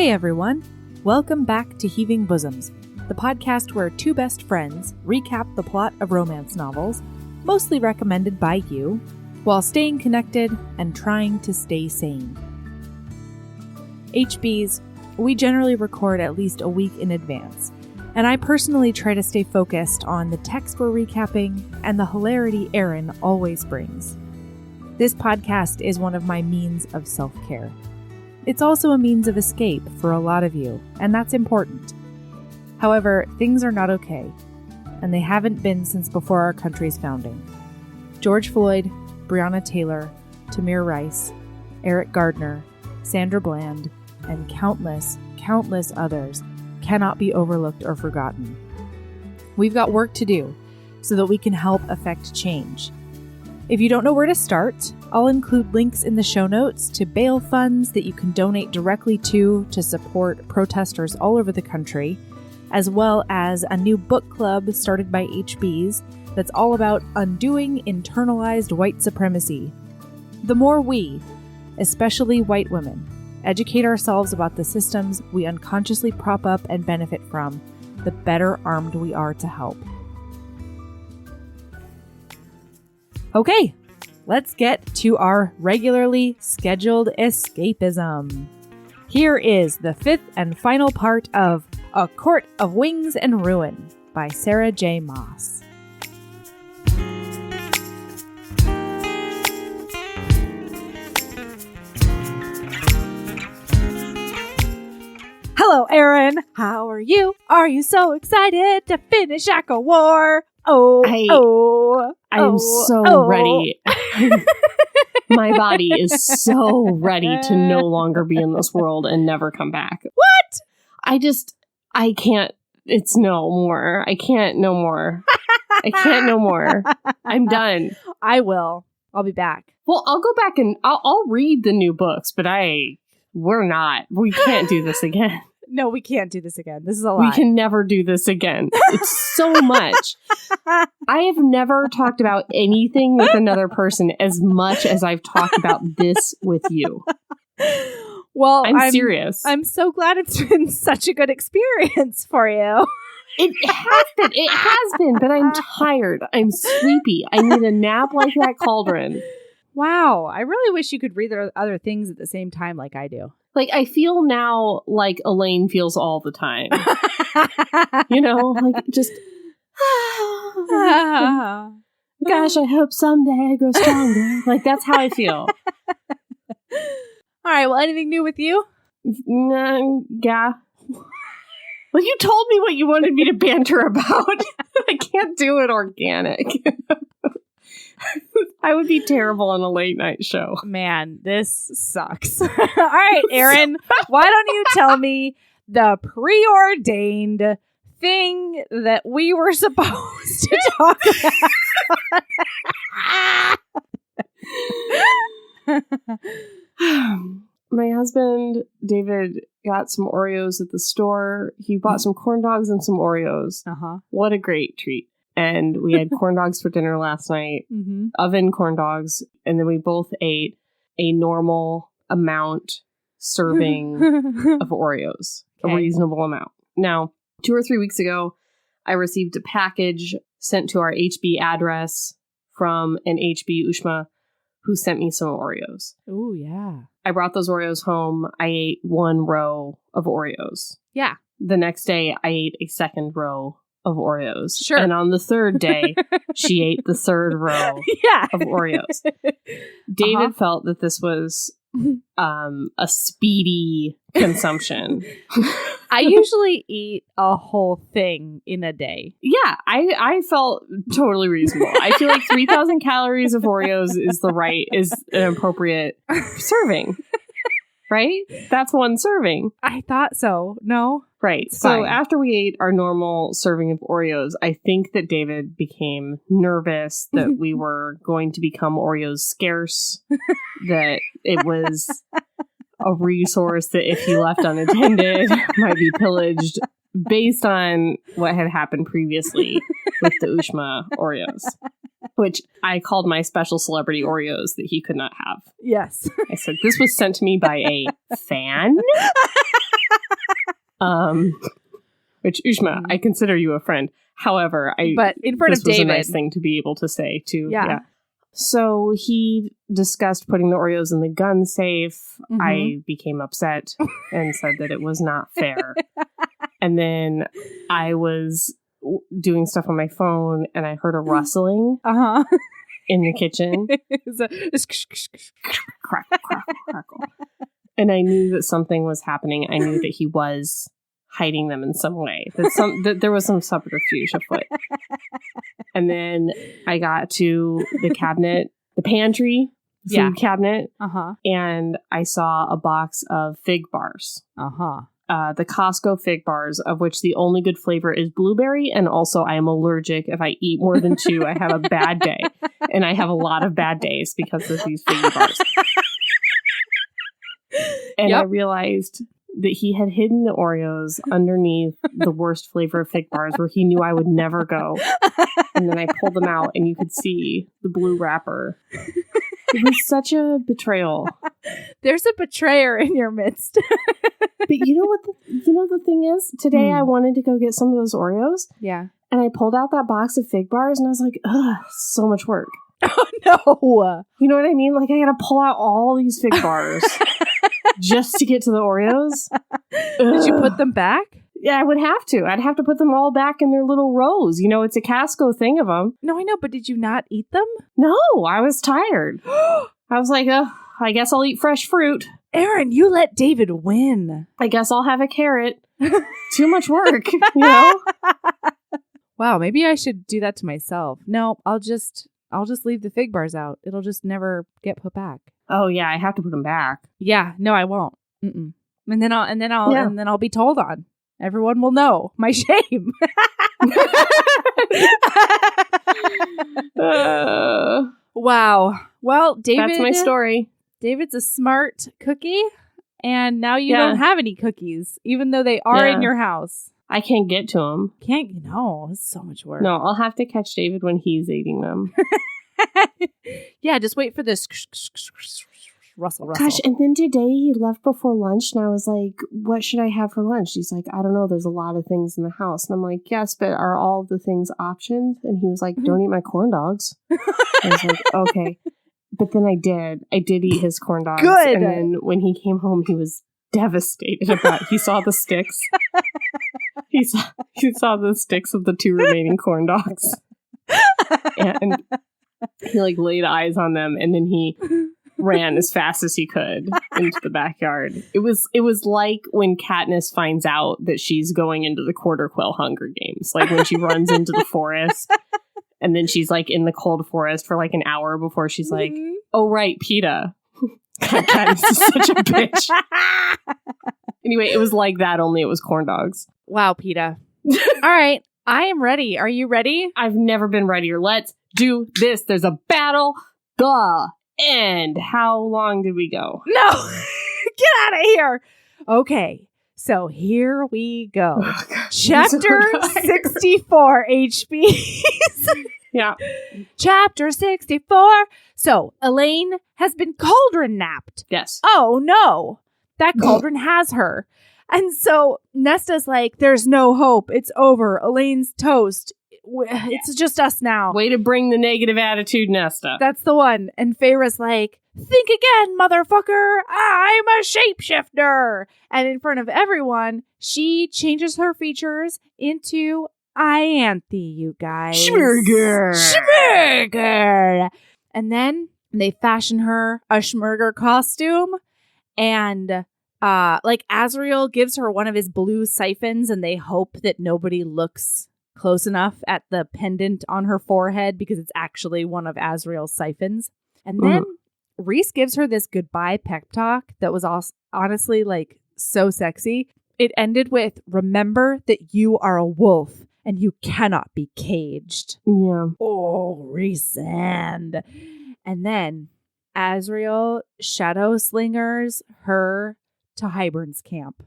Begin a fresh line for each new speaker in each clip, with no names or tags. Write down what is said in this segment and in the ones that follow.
Hey everyone! Welcome back to Heaving Bosoms, the podcast where two best friends recap the plot of romance novels, mostly recommended by you, while staying connected and trying to stay sane. HBs, we generally record at least a week in advance, and I personally try to stay focused on the text we're recapping and the hilarity Erin always brings. This podcast is one of my means of self-care. It's also a means of escape for a lot of you, and that's important. However, things are not okay, and they haven't been since before our country's founding. George Floyd, Breonna Taylor, Tamir Rice, Eric Gardner, Sandra Bland, and countless others cannot be overlooked or forgotten. We've got work to do so that we can help affect change. If you don't know where to start, I'll include links in the show notes to bail funds that you can donate directly to support protesters all over the country, as well as a new book club started by HBs that's all about undoing internalized white supremacy. The more we, especially white women, educate ourselves about the systems we unconsciously prop up and benefit from, the better armed we are to help. Okay, let's get to our regularly scheduled escapism. Here is the fifth and final part of A Court of Wings and Ruin by Sarah J. Maas. Hello, Erin. How are you? Are you so excited to finish Shaka War?
I'm so ready. My body is so ready to no longer be in this world and never come back.
What?
I can't. It's no more. I can't no more. I can't no more. I'm done.
I will. I'll be back.
Well, I'll go back and I'll read the new books, but we can't do this again.
No, we can't do this again. This is a lie.
We can never do this again. It's so much. I have never talked about anything with another person as much as I've talked about this with you.
Well,
I'm serious.
I'm so glad it's been such a good experience for you.
It has been, but I'm tired. I'm sleepy. I need a nap like that cauldron.
Wow. I really wish you could read other things at the same time like I do.
Like, I feel now like Elain feels all the time. You know, like just... Gosh, I hope someday I grow stronger. Like, that's how I feel.
All right, well, anything new with you?
Yeah. Well, you told me what you wanted me to banter about. I can't do it organic. I would be terrible on a late night show.
Man, this sucks. All right, Erin, why don't you tell me the preordained thing that we were supposed to talk about?
My husband, David, got some Oreos at the store. He bought some corn dogs and some Oreos.
Uh-huh.
What a great treat. And we had corn dogs for dinner last night, oven corn dogs. And then we both ate a normal amount serving of Oreos, a reasonable amount. Now, 2 or 3 weeks ago, I received a package sent to our HB address from an HB Ushma who sent me some Oreos.
Oh, yeah.
I brought those Oreos home. I ate 1 row of Oreos.
Yeah.
The next day, I ate a second row of Oreos.
Sure.
And on the third day, she ate the 3rd row of Oreos. David felt that this was a speedy consumption.
I usually eat a whole thing in a day.
Yeah, I felt totally reasonable. I feel like 3,000 calories of Oreos is an appropriate serving. Right? That's 1 serving.
I thought so. No?
Right.
It's
so
fine.
after we ate our normal serving of Oreos, I think that David became nervous that we were going to become Oreos scarce, that it was a resource that if he left unattended might be pillaged based on what had happened previously with the Ushma Oreos, which I called my special celebrity Oreos that he could not have.
Yes.
I said, this was sent to me by a fan? Which, Ushma, I consider you a friend. However,
but in front of David,
was a nice thing to be able to say too.
Yeah.
So he discussed putting the Oreos in the gun safe.
Mm-hmm.
I became upset and said that it was not fair. And then I was doing stuff on my phone and I heard a rustling in the kitchen. Crackle, crackle, crackle. And I knew that something was happening. I knew that he was hiding them in some way. That there was some subterfuge afoot. And then I got to the cabinet, the pantry, food cabinet, and I saw a box of fig bars. The Costco fig bars, of which the only good flavor is blueberry, and also I am allergic. If I eat more than 2, I have a bad day. And I have a lot of bad days because of these fig bars. And I realized that he had hidden the Oreos underneath the worst flavor of fig bars where he knew I would never go. And then I pulled them out and you could see the blue wrapper. It was such a betrayal.
There's a betrayer in your midst.
But you know what the thing is? Today I wanted to go get some of those Oreos.
Yeah.
And I pulled out that box of fig bars and I was like, ugh, so much work.
Oh, no.
You know what I mean? Like I gotta pull out all these fig bars just to get to the Oreos.
Did you put them back?
Yeah, I would have to. I'd have to put them all back in their little rows. You know, it's a Costco thing of them.
No, I know, but did you not eat them?
No, I was tired. I was like, I guess I'll eat fresh fruit.
Erin, you let David win.
I guess I'll have a carrot. Too much work, you know?
Wow, maybe I should do that to myself. No, I'll just leave the fig bars out. It'll just never get put back.
Oh yeah, I have to put them back.
Yeah, no, I won't. Mm-mm. And then I'll be told on. Everyone will know my shame. Wow. Well, David.
That's my story.
David's a smart cookie, and now you don't have any cookies, even though they are in your house.
I can't get to them.
It's so much work.
No, I'll have to catch David when he's eating them.
Yeah, just wait for this rustle.
Gosh, and then today he left before lunch, and I was like, what should I have for lunch? He's like, I don't know, there's a lot of things in the house. And I'm like, yes, but are all the things options? And he was like, don't eat my corn dogs. I was like, okay. But then I did eat his corn dogs.
Good.
And then when he came home, he was devastated about it. He saw the sticks. He saw the sticks of the 2 remaining corn dogs. And he laid eyes on them, and then he ran as fast as he could into the backyard. It was like when Katniss finds out that she's going into the Quarter Quell Hunger Games. Like when she runs into the forest, and then she's in the cold forest for an hour before she's like, oh right, PETA. God, Katniss is such a bitch. Anyway, it was like that, only it was corn dogs.
Wow, PETA. All right, I am ready. Are you ready?
I've never been readier. Let's do this. There's a battle. The end. How long did we go?
No, get out of here. Okay, so here we go. Oh, Chapter 64 HPs.
Yeah.
Chapter 64. So Elain has been cauldron napped.
Yes.
Oh no, that cauldron has her. And so Nesta's like, there's no hope. It's over. Elain's toast. It's just us now.
Way to bring the negative attitude, Nesta.
That's the one. And Feyre's like, think again, motherfucker. I'm a shapeshifter. And in front of everyone, she changes her features into Ianthe, you guys. Schmurger. And then they fashion her a Schmurger costume. And Azriel gives her one of his blue siphons, and they hope that nobody looks close enough at the pendant on her forehead because it's actually one of Azriel's siphons. And then Rhys gives her this goodbye pep talk that was honestly so sexy. It ended with, remember that you are a wolf and you cannot be caged.
Yeah.
Oh, Rhys. And then Azriel shadow slingers her to Hybern's camp.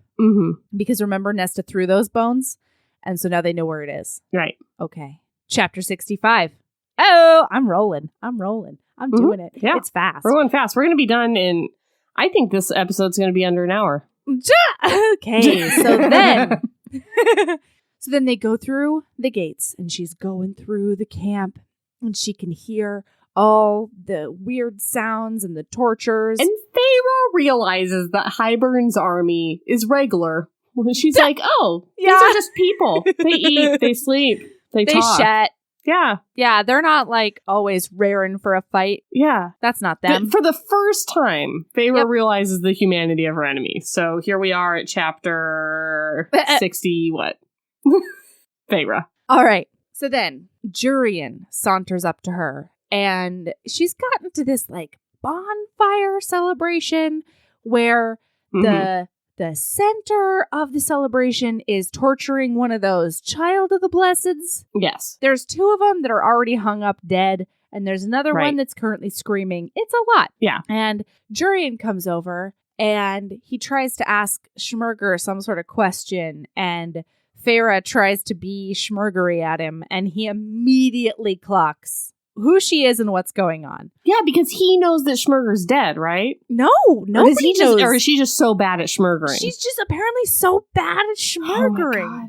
Because remember, Nesta threw those bones, and so now they know where it is.
Right.
Okay. Chapter 65. Oh, I'm rolling. I'm doing it.
Yeah.
It's fast.
We're going fast. We're going to be done in, I think this episode's going to be under an hour.
Okay, so then... So then they go through the gates, and she's going through the camp, and she can hear all the weird sounds and the tortures.
And Feyre realizes that Hybern's army is regular. She's like, oh, these are just people. They eat, they sleep, they talk.
Shet.
Yeah.
Yeah, they're not like always raring for a fight.
Yeah.
That's not them.
For the first time, Feyre realizes the humanity of her enemy. So here we are at chapter 60, what? Feyre.
All right. So then Jurian saunters up to her, and she's gotten to this like bonfire celebration where the center of the celebration is torturing one of those Child of the Blesseds.
Yes.
There's 2 of them that are already hung up dead, and there's another one that's currently screaming. It's a lot.
Yeah.
And Jurian comes over, and he tries to ask Schmurger some sort of question, and Feyre tries to be schmurgery at him, and he immediately clocks who she is and what's going on.
Yeah, because he knows that Schmurger's dead, right?
No, nobody knows.
Or is she just so bad at schmurgering?
She's just apparently so bad at schmurgering.
Oh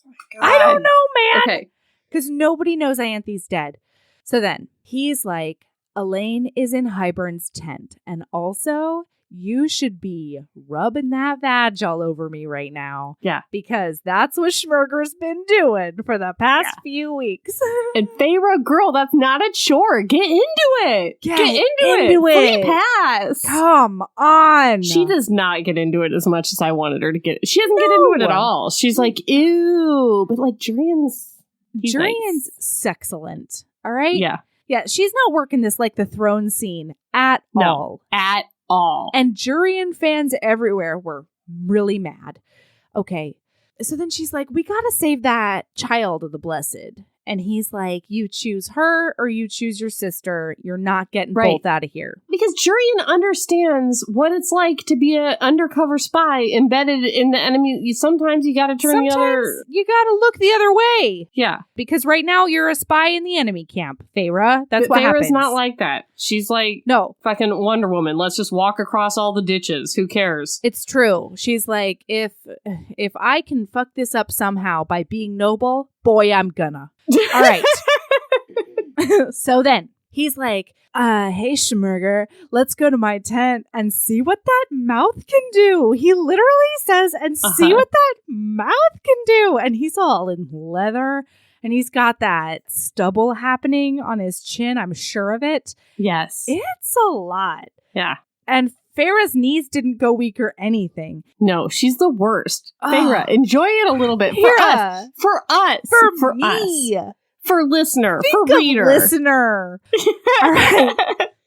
my God.
I don't know, man.
Okay.
Because nobody knows Ianthe's dead. So then, he's like, Elain is in Hybern's tent, and also... you should be rubbing that vag all over me right now.
Yeah.
Because that's what Schmurger's been doing for the past few weeks.
And Feyre, girl, that's not a chore. Get into it. Get into it. Free pass.
Come on.
She does not get into it as much as I wanted her to get. She doesn't get into it at all. She's like, ew. But like, Jurian's
nice. Sexcellent. All right?
Yeah.
Yeah, she's not working this like the throne scene at all.
At all.
And Jurian fans everywhere were really mad. Okay. So then she's like, we gotta save that Child of the Blessed. And he's like, you choose her or you choose your sister. You're not getting both out of here.
Because Jurian understands what it's like to be an undercover spy embedded in the enemy. Sometimes you gotta turn the other...
you gotta look the other way.
Yeah.
Because right now you're a spy in the enemy camp, Feyre. That's what happens.
Feyre's not like that. She's like,
no,
fucking Wonder Woman. Let's just walk across all the ditches. Who cares?
It's true. She's like, if I can fuck this up somehow by being noble, boy, I'm gonna. All right. So then he's like, hey, Schmurger, let's go to my tent and see what that mouth can do. He literally says, and see what that mouth can do. And he's all in leather, and he's got that stubble happening on his chin. I'm sure of it.
Yes.
It's a lot.
Yeah.
And Feyre's knees didn't go weak or anything.
No, she's the worst. Feyre, enjoy it a little bit.
Feyre.
For us. For
me.
Us. For listener.
Think
for reader.
Listener. All right.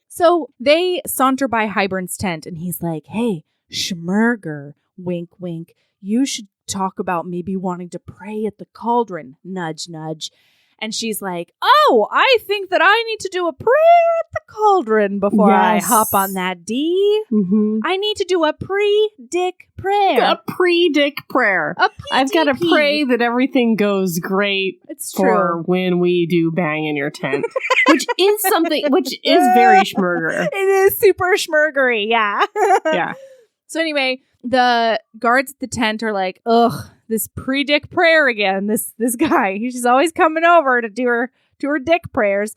So they saunter by Hybern's tent, and he's like, hey, Schmurger, wink, wink, you should talk about maybe wanting to pray at the cauldron. Nudge, nudge. And she's like, oh, I think that I need to do a prayer at the cauldron before I hop on that D.
Mm-hmm.
I need to do a pre-dick prayer.
A pre-dick prayer. I've got to pray that everything goes great.
It's true.
For when we do bang in your tent. Which is very Schmurger.
It is super schmurgery, yeah.
Yeah.
So anyway, the guards at the tent are like, ugh, this pre-dick prayer again. This guy, she's always coming over to do her dick prayers.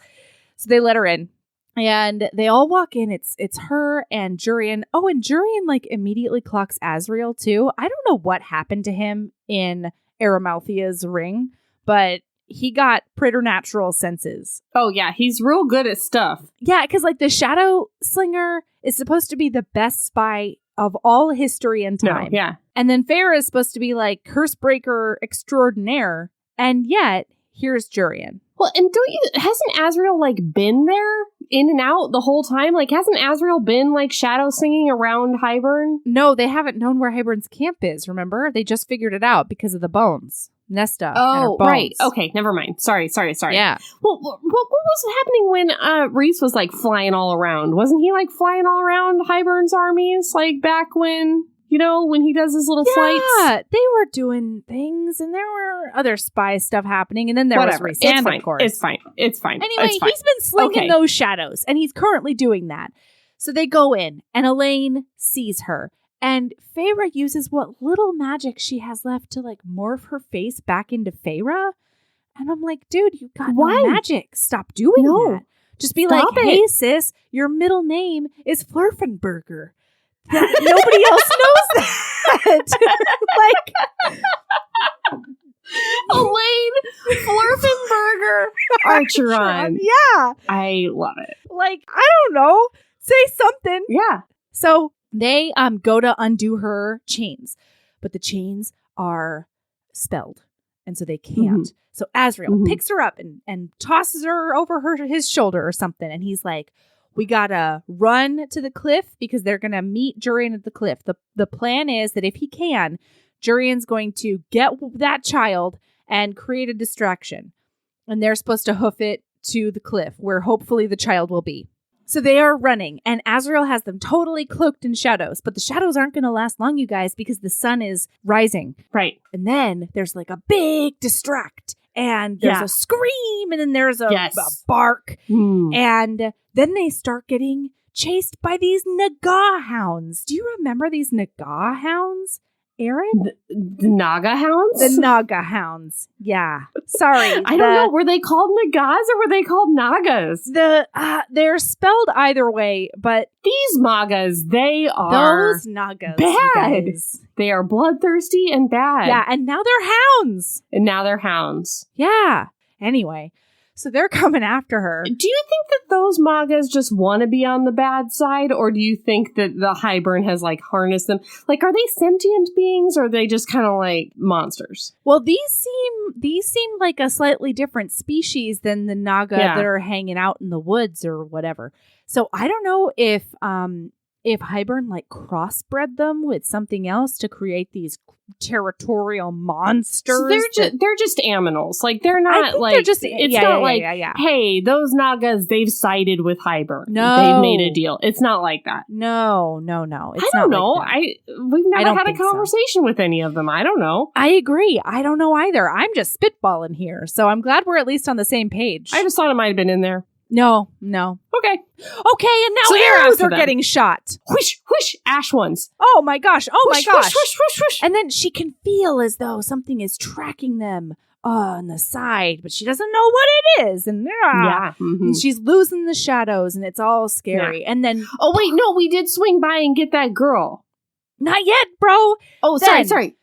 So they let her in, and they all walk in. It's her and Jurian. Oh, and Jurian like immediately clocks Azriel too. I don't know what happened to him in Aramalthia's ring, but he got preternatural senses.
Oh yeah, he's real good at stuff.
Yeah, because like the Shadow Slinger is supposed to be the best spy of all history and time.
No, yeah.
And then Feyre is supposed to be like curse breaker extraordinaire. And yet, here's Jurian.
Well, and hasn't Azriel like been there in and out the whole time? Like, hasn't Azriel been like shadow singing around Hybern?
No, they haven't known where Hybern's camp is, remember? They just figured it out because of the bones. Nesta. And her bones.
Right. Okay, never mind. Sorry.
Yeah.
Well, what was happening when Reese was like flying all around? Wasn't he like flying all around Hybern's armies like back when, when he does his little flights?
Yeah, they were doing things, and there were other spy stuff happening, and then there was Reese.
It's fine.
Of course.
It's fine.
Anyway, he's been slinging those shadows, and he's currently doing that. So they go in, and Elain sees her, And Feyre uses what little magic she has left to like morph her face back into Feyre. And I'm like, dude, you got no magic. Stop doing that. Just be like, hey, sis, your middle name is Flurfenberger. Nobody else knows that. Like,
Elain Flurfenberger Archeron.
Yeah.
I love it.
Like, I don't know. Say something.
Yeah.
So they go to undo her chains, but the chains are spelled, and so they can't. Mm-hmm. So Azriel picks her up and tosses her over his shoulder or something, and he's like, we gotta run to the cliff because they're gonna meet Jurian at the cliff. The plan is that if he can, Jurian's going to get that child and create a distraction, and they're supposed to hoof it to the cliff where hopefully the child will be. So they are running, and Azriel has them totally cloaked in shadows. But the shadows aren't going to last long, you guys, because the sun is rising.
Right.
And then there's like a big distract, and there's a scream, and then there's a bark. And then they start getting chased by these Naga hounds. Do you remember these Naga hounds? Erin?
The Naga hounds?
The Naga hounds. Yeah. Sorry.
I don't know. Were they called Nagas or were they called Nagas?
They're spelled either way, but
these Magas, they are
those Nagas
bad. They are bloodthirsty and bad.
Yeah, and now they're hounds. Yeah. Anyway, so they're coming after her.
Do you think that those Magas just want to be on the bad side, or do you think that the Hybern has like harnessed them? Like, are they sentient beings, or are they just kind of like monsters?
Well, these seem like a slightly different species than the Naga that are hanging out in the woods or whatever. So I don't know if Hybern like crossbred them with something else to create these territorial monsters.
So they're just aminals. Like they're not like hey, those Nagas, they've sided with Hybern.
No,
they've made a deal. It's not like that.
No. It's
I don't know.
Like
we've never had a conversation with any of them. I don't know.
I agree. I don't know either. I'm just spitballing here, so I'm glad we're at least on the same page.
I just thought it might have been in there.
No.
Okay,
and now arrows are getting shot.
Whoosh, whoosh, ash ones.
Oh my gosh.
Whoosh, whoosh, whoosh, whoosh.
And then she can feel as though something is tracking them on the side, but she doesn't know what it is. And, and she's losing the shadows, and it's all scary. Yeah. And then...
Oh, wait, no, we did swing by and get that girl.
Not yet, bro.
Oh, sorry.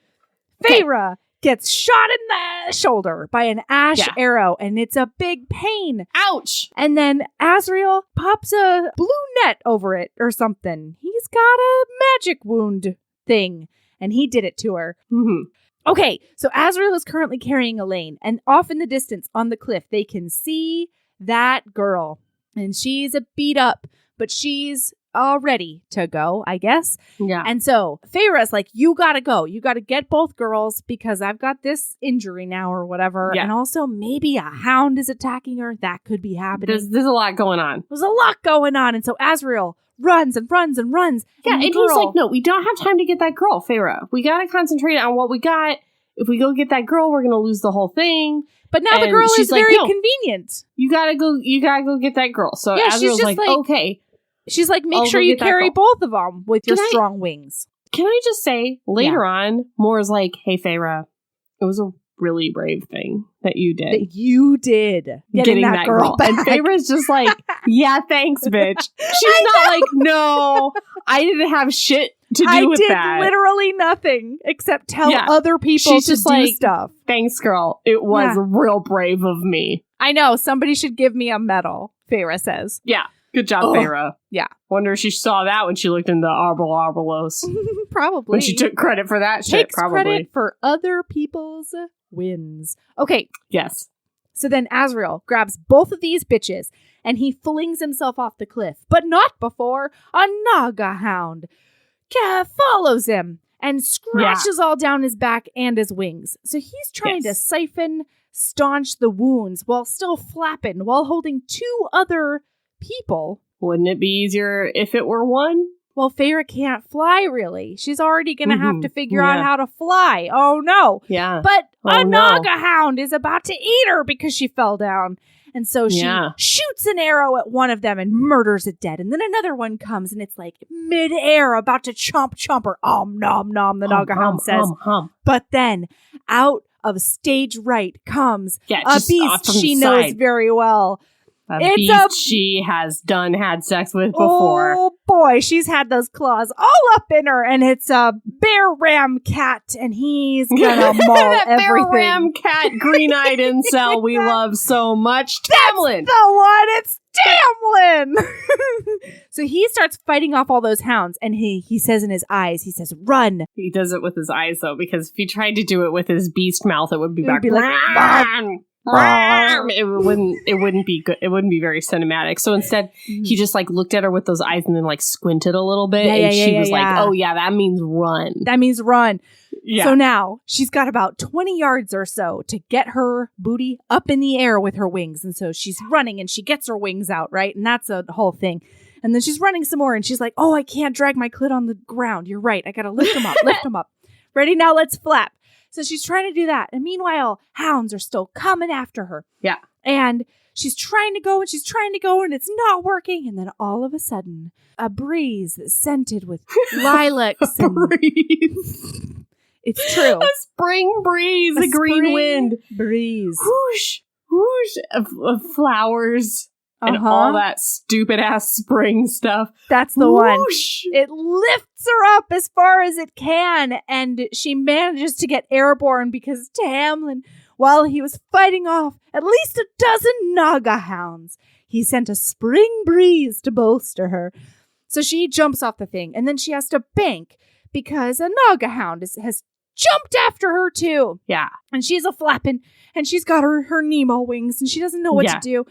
Feyre gets shot in the shoulder by an ash arrow, and it's a big pain.
Ouch!
And then Azriel pops a blue net over it or something. He's got a magic wound thing, and he did it to her.
Mm-hmm.
Okay, so Azriel is currently carrying Elain, and off in the distance on the cliff, they can see that girl. And she's a beat up, but she's all ready to go, I guess.
Yeah.
And so Feyre's like, you gotta go. You gotta get both girls because I've got this injury now or whatever. Yeah. And also maybe a hound is attacking her. That could be happening.
There's a lot going on.
There's a lot going on. And so Azriel runs and runs and runs.
Yeah, and he's like, no, we don't have time to get that girl, Feyre. We gotta concentrate on what we got. If we go get that girl, we're gonna lose the whole thing.
But now the girl is very convenient.
You gotta go get that girl. So Azriel's like, okay.
She's like, make sure you carry both of them with your strong wings.
Can I just say, later on, Moore's like, hey, Feyre, it was a really brave thing that you did.
That you did. Getting that girl back.
And Feyre's just like, yeah, thanks, bitch. She's not like, no, I didn't have shit to do with that.
I did literally nothing except tell other people to do stuff.
Thanks, girl. It was real brave of me.
I know. Somebody should give me a medal, Feyre says.
Yeah. Good job, Feyre.
Yeah.
Wonder if she saw that when she looked in the Arbolos.
Probably.
When she took credit for that shit, probably.
Credit for other people's wins. Okay.
Yes.
So then Azriel grabs both of these bitches and he flings himself off the cliff, but not before a Naga hound follows him and scratches all down his back and his wings. So he's trying to staunch the wounds while still flapping, while holding two other people.
Wouldn't it be easier if it were one?
Well, Feyre can't fly, really. She's already going to have to figure out how to fly. Oh, no.
Yeah.
But a Naga hound is about to eat her because she fell down. And so she shoots an arrow at one of them and murders it dead. And then another one comes and it's like midair, about to chomp her. Nom nom, the Naga Hound says. But then out of stage right comes a beast she knows very well.
It's beast she has had sex with before.
Oh boy, she's had those claws all up in her, and it's a bear ram cat, and he's gonna maul
that
everything.
Bear ram cat, green-eyed incel we love so much. Tamlin!
That's the one, it's Tamlin! So he starts fighting off all those hounds, and he says in his eyes, he says, run!
He does it with his eyes, though, because if he tried to do it with his beast mouth, it would be like
run!
It wouldn't be good. It wouldn't be very cinematic. So instead, he just like looked at her with those eyes and then like squinted a little bit, and she was like, "Oh yeah, that means run.
That means run."
Yeah.
So now she's got about 20 yards or so to get her booty up in the air with her wings, and so she's running and she gets her wings out, right? And that's a whole thing. And then she's running some more, and she's like, "Oh, I can't drag my clit on the ground. You're right. I gotta lift them up. Lift them up. Ready now? Let's flap." So she's trying to do that. And meanwhile, hounds are still coming after her.
Yeah.
And she's trying to go and it's not working. And then all of a sudden, a breeze scented with lilacs. It's true.
A spring breeze, a green wind.
Breeze.
Whoosh, whoosh of flowers. And all that stupid ass spring stuff.
That's the one. It lifts her up as far as it can, and she manages to get airborne because Tamlin, while he was fighting off at least a dozen Naga hounds, he sent a spring breeze to bolster her. So she jumps off the thing, and then she has to bank because a Naga hound has jumped after her too.
Yeah.
And she's a flapping, and she's got her Nemo wings, and she doesn't know what to do.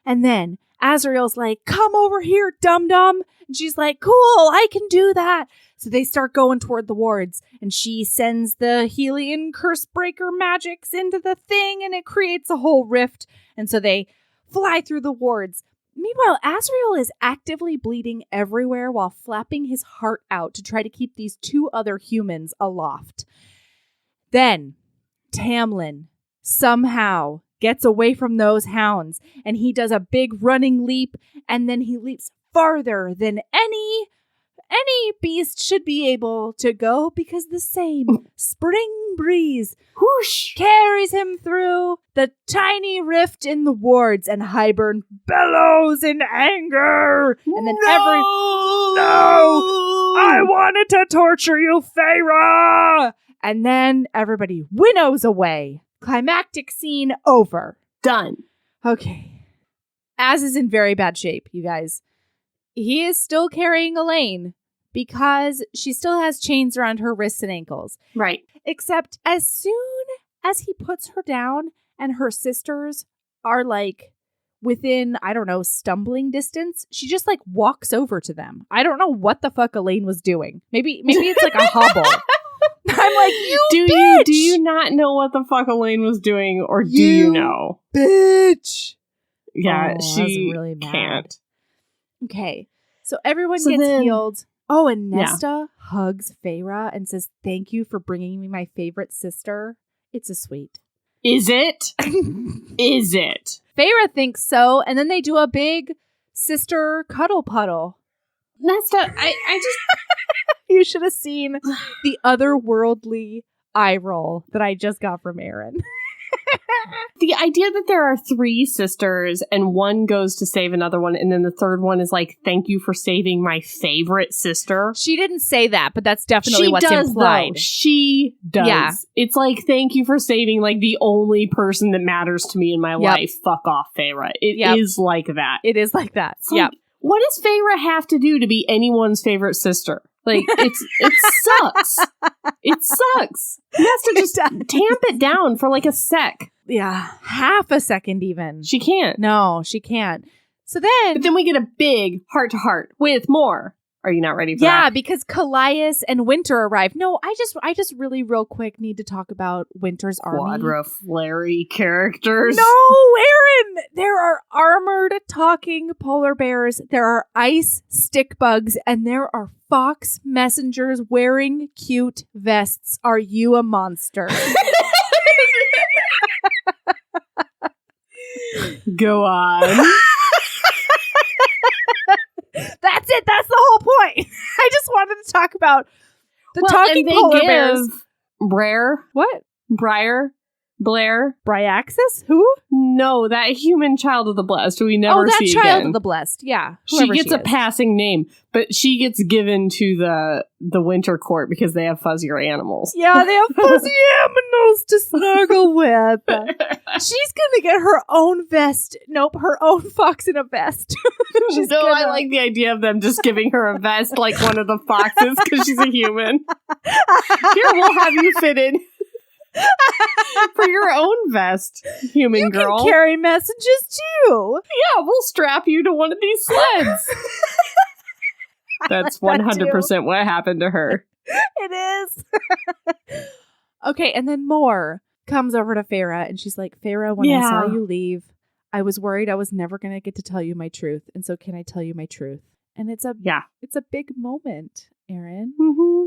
And then Azrael's like, come over here, dum-dum. And she's like, cool, I can do that. So they start going toward the wards. And she sends the Helian curse breaker magics into the thing. And it creates a whole rift. And so they fly through the wards. Meanwhile, Azrael is actively bleeding everywhere while flapping his heart out to try to keep these two other humans aloft. Then Tamlin somehow gets away from those hounds, and he does a big running leap, and then he leaps farther than any beast should be able to go because the same spring breeze whoosh carries him through the tiny rift in the wards, and Hybern bellows in anger. And then I wanted to torture you, Feyre! And then everybody winnows away. Climactic scene over.
Done.
Okay. Az is in very bad shape, you guys. He is still carrying Elain because she still has chains around her wrists and ankles.
Right.
Except as soon as he puts her down and her sisters are like within, I don't know, stumbling distance, she just like walks over to them. I don't know what the fuck Elain was doing. Maybe it's like a hobble. I'm like, bitch!
Do you not know what the fuck Elain was doing, or do you know?
Bitch!
Yeah, she
really
can't.
Okay, so everyone gets healed. Oh, and Nesta hugs Feyre and says, thank you for bringing me my favorite sister. It's a sweet.
Is it? Is it?
Feyre thinks so, and then they do a big sister cuddle puddle.
Nesta, I just...
You should have seen the otherworldly eye roll that I just got from Erin.
The idea that there are three sisters and one goes to save another one, and then the third one is like, thank you for saving my favorite sister.
She didn't say that, but that's definitely what's implied.
Though. She does. Yeah. It's like, thank you for saving like the only person that matters to me in my life. Fuck off, Feyre. It is like that.
It is like that.
Like, what does Feyre have to do to be anyone's favorite sister? Like, it sucks. It sucks. He has to just tamp it down for like a sec.
Yeah, half a second even.
She can't.
No, she can't. But
then we get a big heart-to-heart with more. Are you not ready for that?
Yeah, because Callias and Winter arrive. No, I just really real quick need to talk about Winter's army.
Quadriflary characters.
No, Erin! There are armored talking polar bears, there are ice stick bugs, and there are fox messengers wearing cute vests. Are you a monster?
Go on.
That's it. That's the whole point. I just wanted to talk about the talking polar bears.
What? Blair?
Bryaxis? Who?
No, that human child of the blessed who we never see again.
Oh, that child of the blessed. Yeah.
She gets a passing name, but she gets given to the winter court because they have fuzzier animals.
Yeah, they have fuzzy animals to snuggle with. She's gonna get her own vest. Nope, her own fox in a vest.
I like the idea of them just giving her a vest like one of the foxes because she's a human. Here, we'll have you fit in. For your own vest, human girl.
You can carry messages too.
Yeah, we'll strap you to one of these sleds. That's 100% what happened to her.
It is. Okay, and then Moore comes over to Feyre and she's like, Feyre, when I saw you leave, I was worried I was never going to get to tell you my truth. And so can I tell you my truth? And it's a big moment, Erin.
Mm-hmm.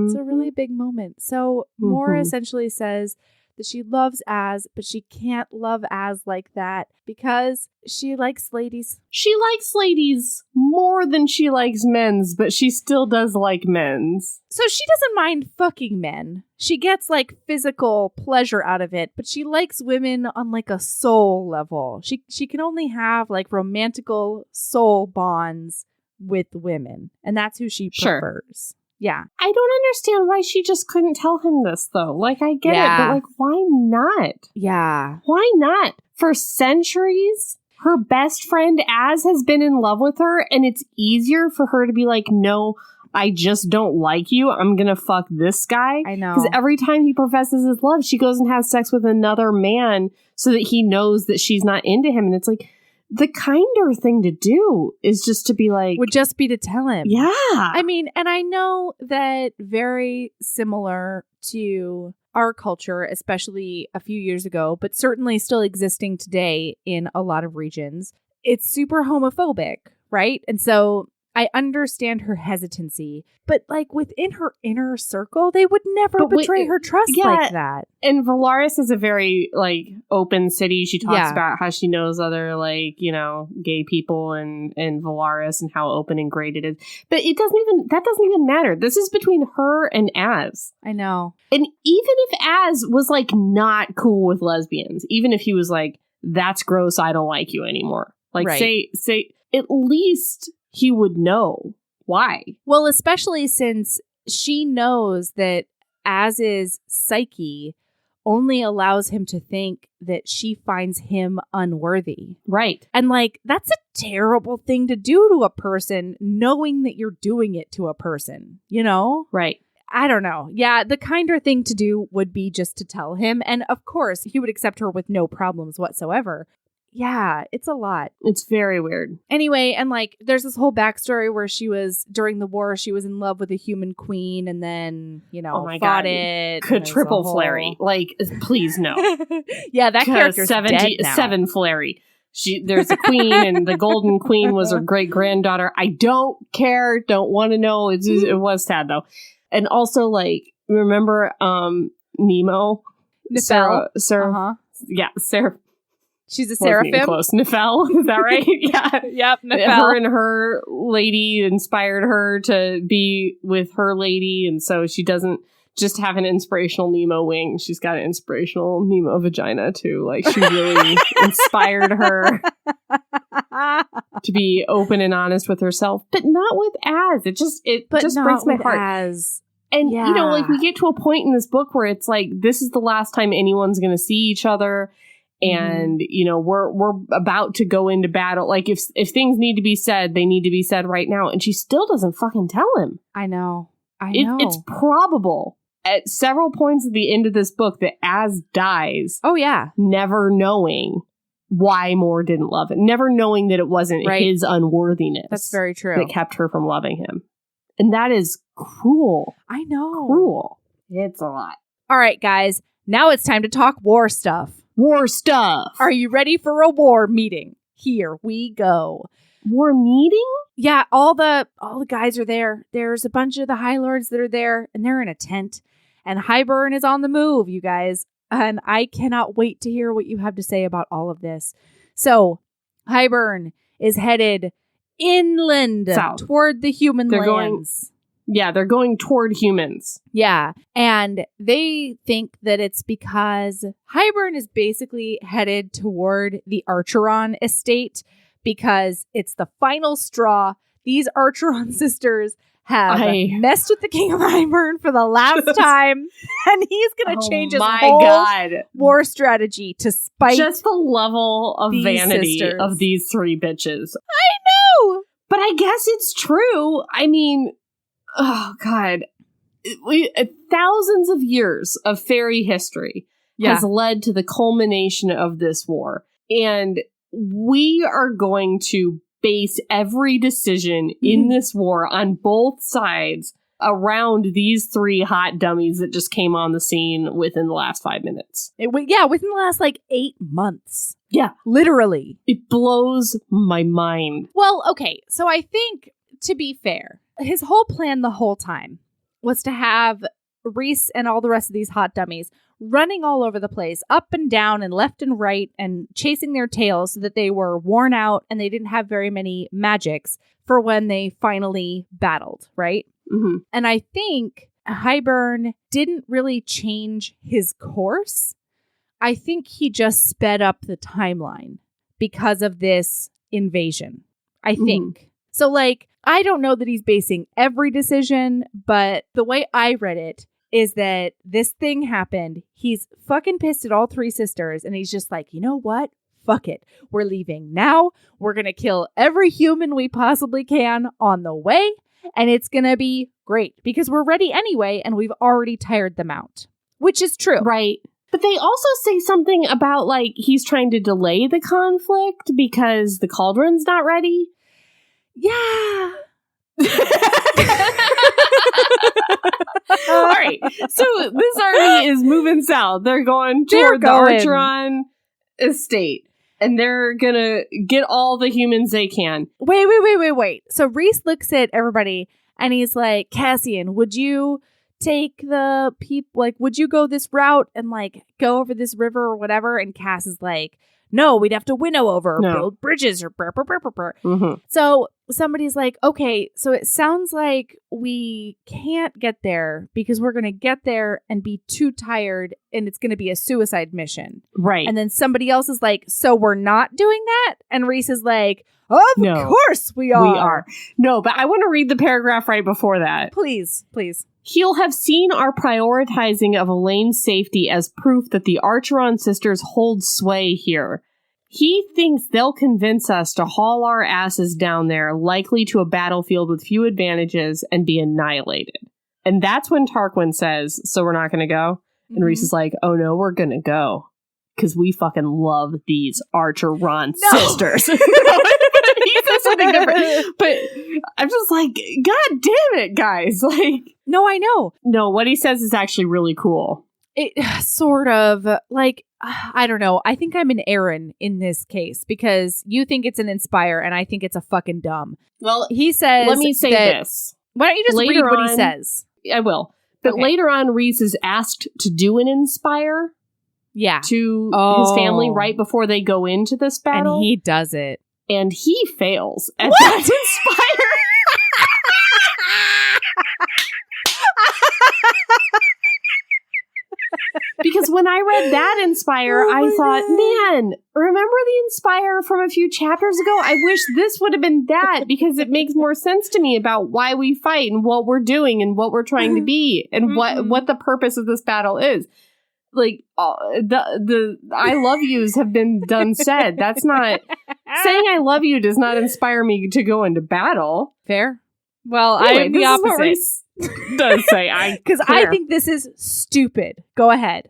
It's a really big moment. So Moore essentially says that she loves Az, but she can't love Az like that because she likes ladies.
She likes ladies more than she likes men's, but she still does like men's.
So she doesn't mind fucking men. She gets like physical pleasure out of it, but she likes women on like a soul level. She can only have like romantical soul bonds with women, and that's who she prefers. Yeah.
I don't understand why she just couldn't tell him this, though. Like, I get it, but, like, why not?
Yeah.
Why not? For centuries, her best friend, Az, has been in love with her, and it's easier for her to be like, no, I just don't like you. I'm gonna fuck this guy.
I know.
Because every time he professes his love, she goes and has sex with another man so that he knows that she's not into him. And it's like, the kinder thing to do is just to be like...
Would just be to tell him.
Yeah.
I mean, and I know that very similar to our culture, especially a few years ago, but certainly still existing today in a lot of regions, it's super homophobic, right? And so I understand her hesitancy, but like within her inner circle, they would never betray her trust like that.
And Valaris is a very like open city. She talks about how she knows other like, you know, gay people and Valaris and how open and great it is. But that doesn't even matter. This is between her and Az.
I know.
And even if Az was like not cool with lesbians, even if he was like, that's gross, I don't like you anymore. Like say at least he would know why.
Well, especially since she knows that Az's psyche only allows him to think that she finds him unworthy.
Right.
And like, that's a terrible thing to do to a person, knowing that you're doing it to a person, you know?
Right.
I don't know. Yeah, the kinder thing to do would be just to tell him. And of course, he would accept her with no problems whatsoever. Yeah, it's a lot.
It's very weird.
Anyway, and like, there's this whole backstory where she was, during the war, she was in love with a human queen and then, you know, fought it.
Triple Flary. Like, please no.
Yeah, that character's dead now.
7 Flary. There's a queen and the golden queen was her great-granddaughter. I don't care. Don't want to know. It was sad, though. And also, like, remember Nemo?
Nefel.
Sarah. Yeah, Sarah.
She's a seraphim?
Close. Nefel, is that right? Yeah.
Yep, Nefel.
Her and her lady inspired her to be with her lady, and so she doesn't just have an inspirational Nemo wing. She's got an inspirational Nemo vagina, too. Like, she really inspired her to be open and honest with herself, but not with Az. It just breaks my heart.
Az.
And, you know, like, we get to a point in this book where it's like, this is the last time anyone's going to see each other. And, you know, we're about to go into battle. Like, if things need to be said, they need to be said right now. And she still doesn't fucking tell him.
I know.
It's probable at several points at the end of this book that Az dies.
Oh, yeah.
Never knowing why Moore didn't love it. Never knowing that it wasn't his unworthiness.
That's very true.
That kept her from loving him. And that is cruel.
I know.
Cruel. It's a lot.
All right, guys. Now it's time to talk war stuff.
War stuff.
Are you ready for a war meeting? Here we go.
War meeting?
Yeah, all the guys are there. There's a bunch of the High Lords that are there, and they're in a tent. And Hybern is on the move, you guys. And I cannot wait to hear what you have to say about all of this. So Hybern is headed inland
South.
toward the human lands.
They're going toward humans.
Yeah. And they think that it's because Hybern is basically headed toward the Archeron estate because it's the final straw. These Archeron sisters have messed with the King of Hybern for the last time, and he's going to change his whole war strategy to spite
just the level of vanity
sisters.
Of these three bitches.
I know!
But I guess it's true. I mean, oh, God. Thousands of years of fairy history has led to the culmination of this war. And we are going to base every decision in this war on both sides around these three hot dummies that just came on the scene within the last 5 minutes.
Within the last 8 months.
Yeah.
Literally.
It blows my mind.
Well, okay. So I think, to be fair, his whole plan the whole time was to have Rhys and all the rest of these hot dummies running all over the place, up and down and left and right, and chasing their tails so that they were worn out and they didn't have very many magics for when they finally battled, right?
Mm-hmm.
And I think Hybern didn't really change his course. I think he just sped up the timeline because of this invasion, I think. So, I don't know that he's basing every decision, but the way I read it is that this thing happened. He's fucking pissed at all three sisters, and he's just like, you know what? Fuck it. We're leaving now. We're going to kill every human we possibly can on the way, and it's going to be great because we're ready anyway, and we've already tired them out, which is true.
Right. But they also say something about, he's trying to delay the conflict because the cauldron's not ready.
Yeah.
All right. So this army is moving south. They're going toward the Archeron estate. And they're going to get all the humans they can.
Wait. So Rhys looks at everybody and he's like, Cassian, would you take the people, would you go this route and go over this river or whatever? And Cass is like, no, we'd have to winnow over, build bridges or brr.
Mm-hmm.
So somebody's like, okay, so it sounds like we can't get there because we're going to get there and be too tired and it's going to be a suicide mission.
Right.
And then somebody else is like, so we're not doing that? And Rhys is like, of course we are.
We are. No, but I want to read the paragraph right before that.
Please.
He'll have seen our prioritizing of Elain's safety as proof that the Archeron sisters hold sway here. He thinks they'll convince us to haul our asses down there, likely to a battlefield with few advantages, and be annihilated. And that's when Tarquin says, so we're not going to go? And Rhys is like, oh no, we're going to go. Because we fucking love these Archeron sisters. He says something different. But I'm just like, God damn it, guys.
No, I know.
No, what he says is actually really cool.
It sort of, I don't know. I think I'm an Erin in this case because you think it's an inspire and I think it's a fucking dumb.
Well,
he says,
let me say this.
Why don't you just read what he says?
I will. But later on, Rhys is asked to do an inspire.
Yeah.
To his family right before they go into this battle.
And he does it.
And he fails at that inspire. Because when I read that inspire, I thought, man, remember the inspire from a few chapters ago? I wish this would have been that because it makes more sense to me about why we fight and what we're doing and what we're trying to be and what the purpose of this battle is. The I love yous have been done said. That's not saying I love you does not inspire me to go into battle.
Fair. Well,
anyway,
I am the opposite.
Does say
because I think this is stupid. Go ahead.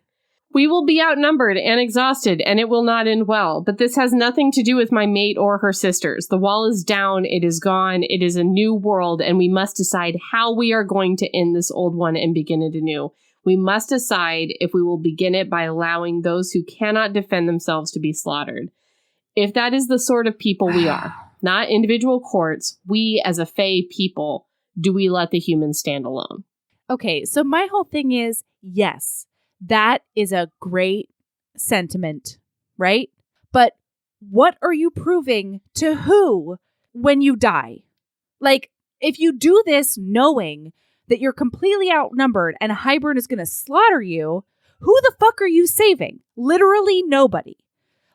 We will be outnumbered and exhausted, and it will not end well. But this has nothing to do with my mate or her sisters. The wall is down. It is gone. It is a new world, and we must decide how we are going to end this old one and begin it anew. We must decide if we will begin it by allowing those who cannot defend themselves to be slaughtered. If that is the sort of people we are, not individual courts, we as a Fey people, do we let the humans stand alone?
Okay, so my whole thing is, yes, that is a great sentiment, right? But what are you proving to who when you die? Like, if you do this knowing that you're completely outnumbered and Hybern is going to slaughter you, who the fuck are you saving? Literally nobody.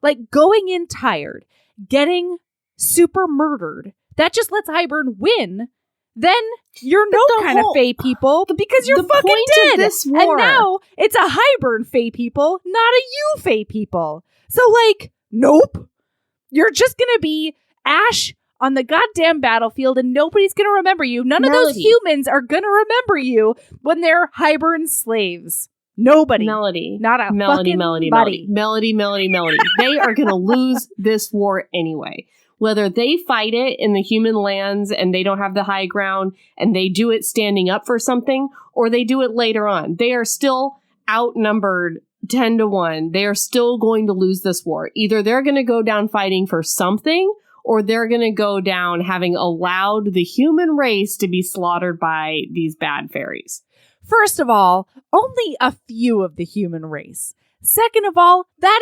Like, going in tired, getting super murdered, that just lets Hybern win. Then you're no kind of Fey people because you're fucking dead.
This war.
And now it's a Hybern Fey people, not a you Fey people. So, like, nope. You're just going to be ash on the goddamn battlefield and nobody's going to remember you. None of those humans are going to remember you when they're Hybern slaves. Nobody.
Melody.
Not a
Melody,
fucking
Melody,
buddy.
Melody, Melody, Melody. They are going to lose this war anyway. Whether they fight it in the human lands and they don't have the high ground and they do it standing up for something, or they do it later on, they are still outnumbered 10-1. They are still going to lose this war. Either they're going to go down fighting for something, or they're going to go down having allowed the human race to be slaughtered by these bad fairies.
First of all, only a few of the human race. Second of all, that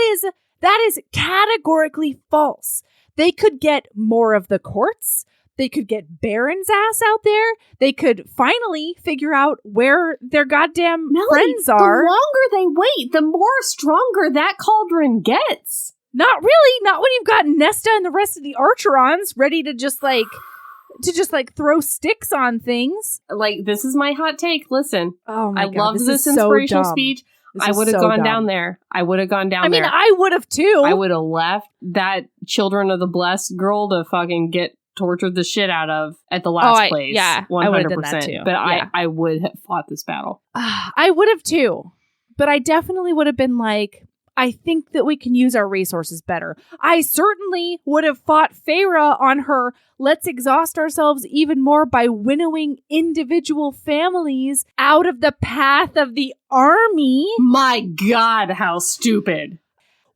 is categorically false. They could get more of the courts. They could get Baron's ass out there. They could finally figure out where their goddamn friends are.
The longer they wait, the more stronger that cauldron gets.
Not really. Not when you've got Nesta and the rest of the Archerons ready to just throw sticks on things.
Like, this is my hot take. Listen,
oh my God,
I love this inspirational speech. I would have gone down there. I would have gone down there.
I mean, I would have too.
I would have left that Children of the Blessed girl to fucking get tortured the shit out of at the last place.
Yeah,
100%.
I would have done that too.
But yeah. I would have fought this battle.
I would have too. But I definitely would have been like, I think that we can use our resources better. I certainly would have fought Feyre on her, let's exhaust ourselves even more by winnowing individual families out of the path of the army.
My God, how stupid.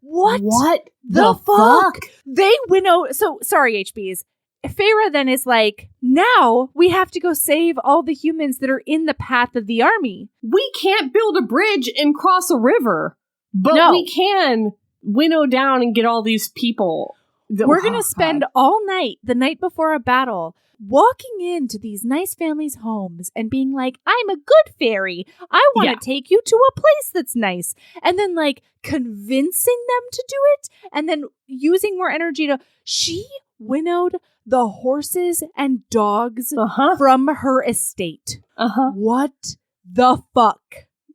What
the fuck?
They winnow... So, sorry, HBs. Feyre then is like, now we have to go save all the humans that are in the path of the army.
We can't build a bridge and cross a river. But we can winnow down and get all these people.
We're going to spend all night, the night before a battle, walking into these nice families' homes and being like, I'm a good fairy. I want to take you to a place that's nice. And then, like, convincing them to do it. And then using more energy to... She winnowed the horses and dogs from her estate. What the fuck?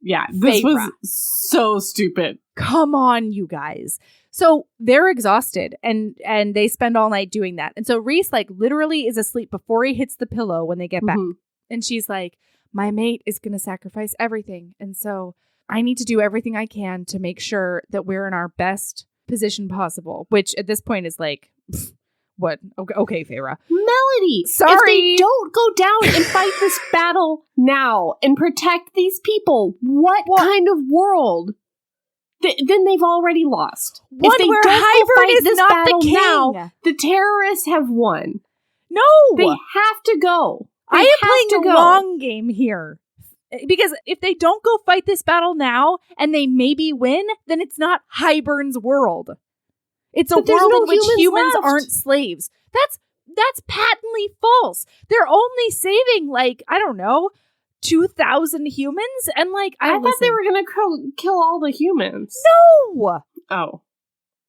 Yeah, this was so stupid.
Come on, you guys. So they're exhausted and they spend all night doing that. And so Rhys, like, literally is asleep before he hits the pillow when they get back. And she's like, my mate is going to sacrifice everything. And so I need to do everything I can to make sure that we're in our best position possible, which at this point is like, what? Okay, Feyre.
Melody!
Sorry!
If they don't go down and fight this battle now and protect these people, what kind of world? Then they've already lost.
One
if they
where
don't
Hybern is
this
not
battle
the king.
now, the terrorists have won.
No!
They have to go.
I am playing a long game here. Because if they don't go fight this battle now and they maybe win, then it's not Hybern's world. It's a world in which humans aren't slaves. That's patently false. They're only saving, like, I don't know, 2,000 humans, and like
I thought they were gonna kill all the humans.
No.
Oh,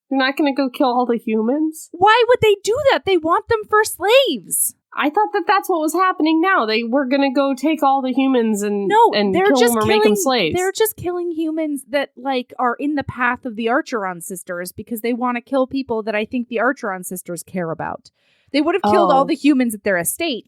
they're not gonna go kill all the humans?
Why would they do that? They want them for slaves.
I thought that's what was happening now. They were gonna go take all the humans and
they're
kill
just
them or make them slaves.
They're just killing humans that, like, are in the path of the Archeron sisters because they want to kill people that I think the Archeron sisters care about. They would have killed all the humans at their estate,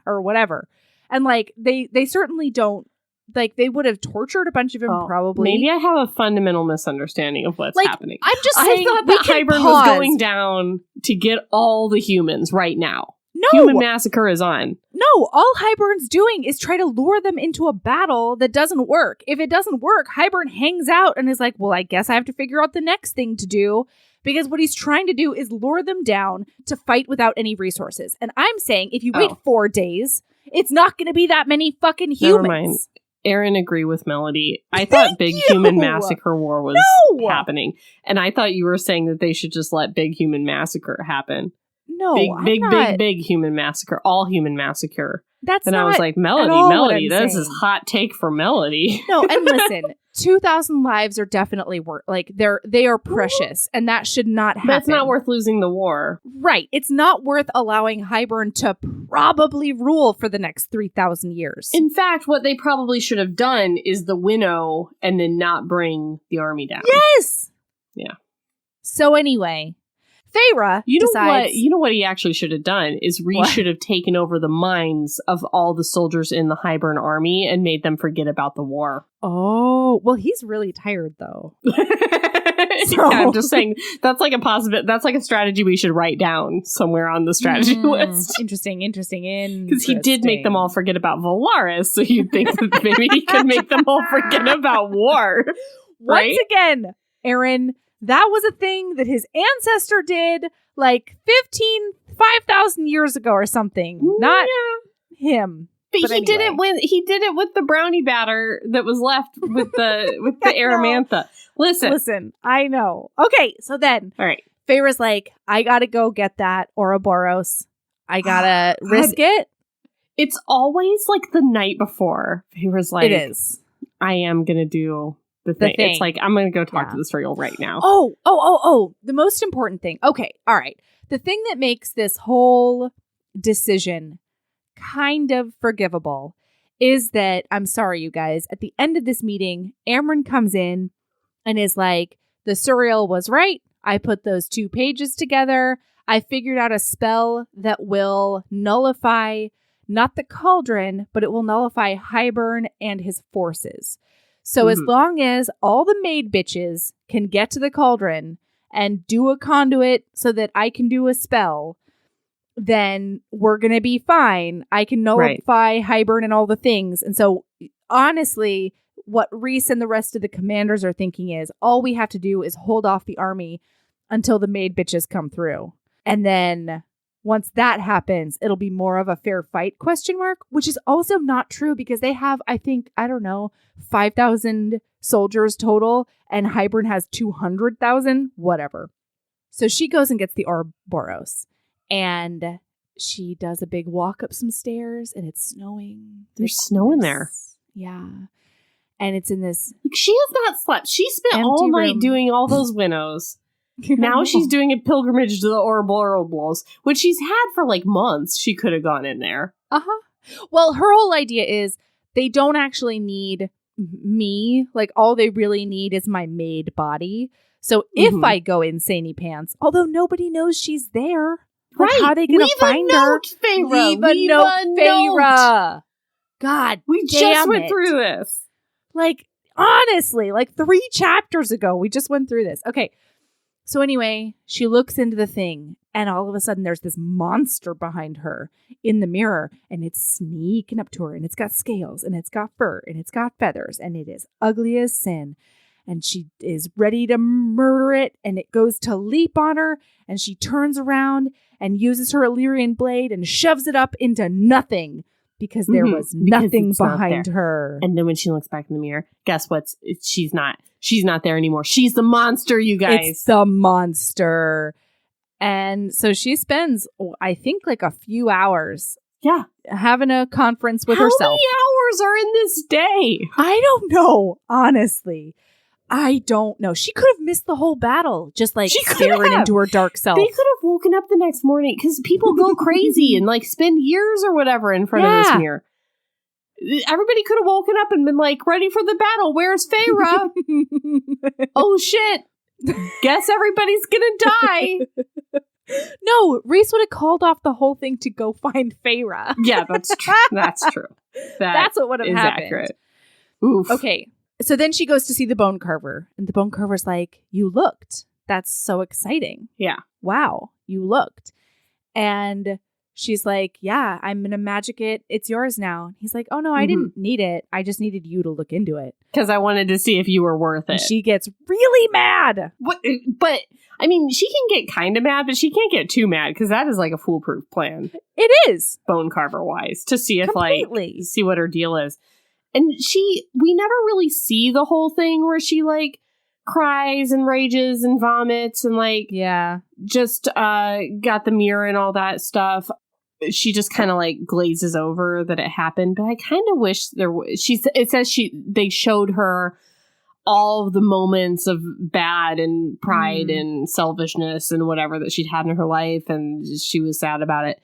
or whatever. And, like, they certainly don't, like, they would have tortured a bunch of them probably.
Maybe I have a fundamental misunderstanding of what's happening.
I'm just saying,
I thought that Hybern was going down to get all the humans right now.
No.
Human massacre is on.
No, all Hybern's doing is try to lure them into a battle that doesn't work. If it doesn't work, Hybern hangs out and is like, well, I guess I have to figure out the next thing to do. Because what he's trying to do is lure them down to fight without any resources. And I'm saying, if you wait 4 days, it's not going to be that many fucking humans.
Never mind. Erin, agree with Melody. I thought Big Human Massacre War was happening. And I thought you were saying that they should just let Big Human Massacre happen.
No,
big human massacre. All human massacre.
That's
and
not
I was like, Melody, this is hot take for Melody.
No, and listen, 2,000 lives are definitely worth, like, they are precious, and that should not happen.
But it's not worth losing the war.
Right. It's not worth allowing Hybern to probably rule for the next 3,000 years.
In fact, what they probably should have done is the winnow and then not bring the army down.
Yes!
Yeah.
So anyway, Feyre decides...
You know what he actually should have done is should have taken over the minds of all the soldiers in the Hybern army and made them forget about the war.
Oh, well, he's really tired, though.
Yeah, I'm just saying, that's like a strategy we should write down somewhere on the strategy list.
Interesting.
Because he did make them all forget about Valaris, so you'd think that maybe he could make them all forget about war. Right?
Once again, Erin... That was a thing that his ancestor did like 5,000 years ago or something. Not him.
But he did it with the brownie batter that was left with the Aramantha. Listen,
I know. Okay, so then
all right.
Feyre's like, I gotta go get that Ouro Boros. I gotta risk it.
It's always like the night before. Feyre's like,
it is.
I am gonna do the thing. It's like, I'm going to go talk to this girl right now.
Oh. The most important thing. Okay. All right. The thing that makes this whole decision kind of forgivable is that, I'm sorry, you guys, at the end of this meeting, Amren comes in and is like, the Suriel was right. I put those 2 pages together. I figured out a spell that will nullify not the cauldron, but it will nullify Hybern and his forces. So as long as all the maid bitches can get to the cauldron and do a conduit so that I can do a spell, then we're going to be fine. I can nullify Hybern and all the things. And so, honestly, what Rhys and the rest of the commanders are thinking is all we have to do is hold off the army until the maid bitches come through. And then... once that happens, it'll be more of a fair fight ? Which is also not true because they have, I think, 5,000 soldiers total and Hybern has 200,000, whatever. So she goes and gets the Ouro Boros and she does a big walk up some stairs and it's snowing.
There's snow in there.
Yeah. And it's in this...
She has not slept. She spent all night doing all those winnows. Now she's doing a pilgrimage to the Ouro Boros, which she's had for like months. She could have gone in there.
Well, her whole idea is they don't actually need me. Like, all they really need is my maid body. So if I go insaney pants, although nobody knows she's there, like, how are they going to find her?
Leave a note,
Feyre. God,
we just went through this.
Like, honestly, like 3 chapters ago, we just went through this. Okay. So anyway, she looks into the thing and all of a sudden there's this monster behind her in the mirror and it's sneaking up to her and it's got scales and it's got fur and it's got feathers and it is ugly as sin. And she is ready to murder it and it goes to leap on her and she turns around and uses her Illyrian blade and shoves it up into nothing because there was nothing behind her.
And then when she looks back in the mirror, guess what? She's not there anymore. She's the monster, you guys.
It's the monster. And so she spends, I think, like a few hours having a conference with herself.
How many hours are in this day?
I don't know, honestly. I don't know. She could have missed the whole battle, just like staring into her dark self.
They could have woken up the next morning because people go crazy and like spend years or whatever in front of this mirror. Everybody could have woken up and been like, ready for the battle. Where's Feyre? Oh shit. Guess everybody's gonna die.
No, Rhys would have called off the whole thing to go find Feyre.
Yeah, that's true. That's true.
That's what would have happened.
Accurate. Oof.
Okay. So then she goes to see the bone carver, and the bone carver's like, you looked. That's so exciting.
Yeah.
Wow, you looked. And she's like, yeah, I'm going to magic it. It's yours now. He's like, oh, no, I didn't need it. I just needed you to look into it.
Because I wanted to see if you were worth it.
And she gets really mad.
But, I mean, she can get kind of mad, but she can't get too mad because that is like a foolproof plan.
It is.
Bone carver wise. To see if, see what her deal is. And we never really see the whole thing where she, like, cries and rages and vomits and, like, just got the mirror and all that stuff. She just kind of, like, glazes over that it happened. But I kind of wish it says they showed her all of the moments of bad and pride and selfishness and whatever that she'd had in her life, and she was sad about it.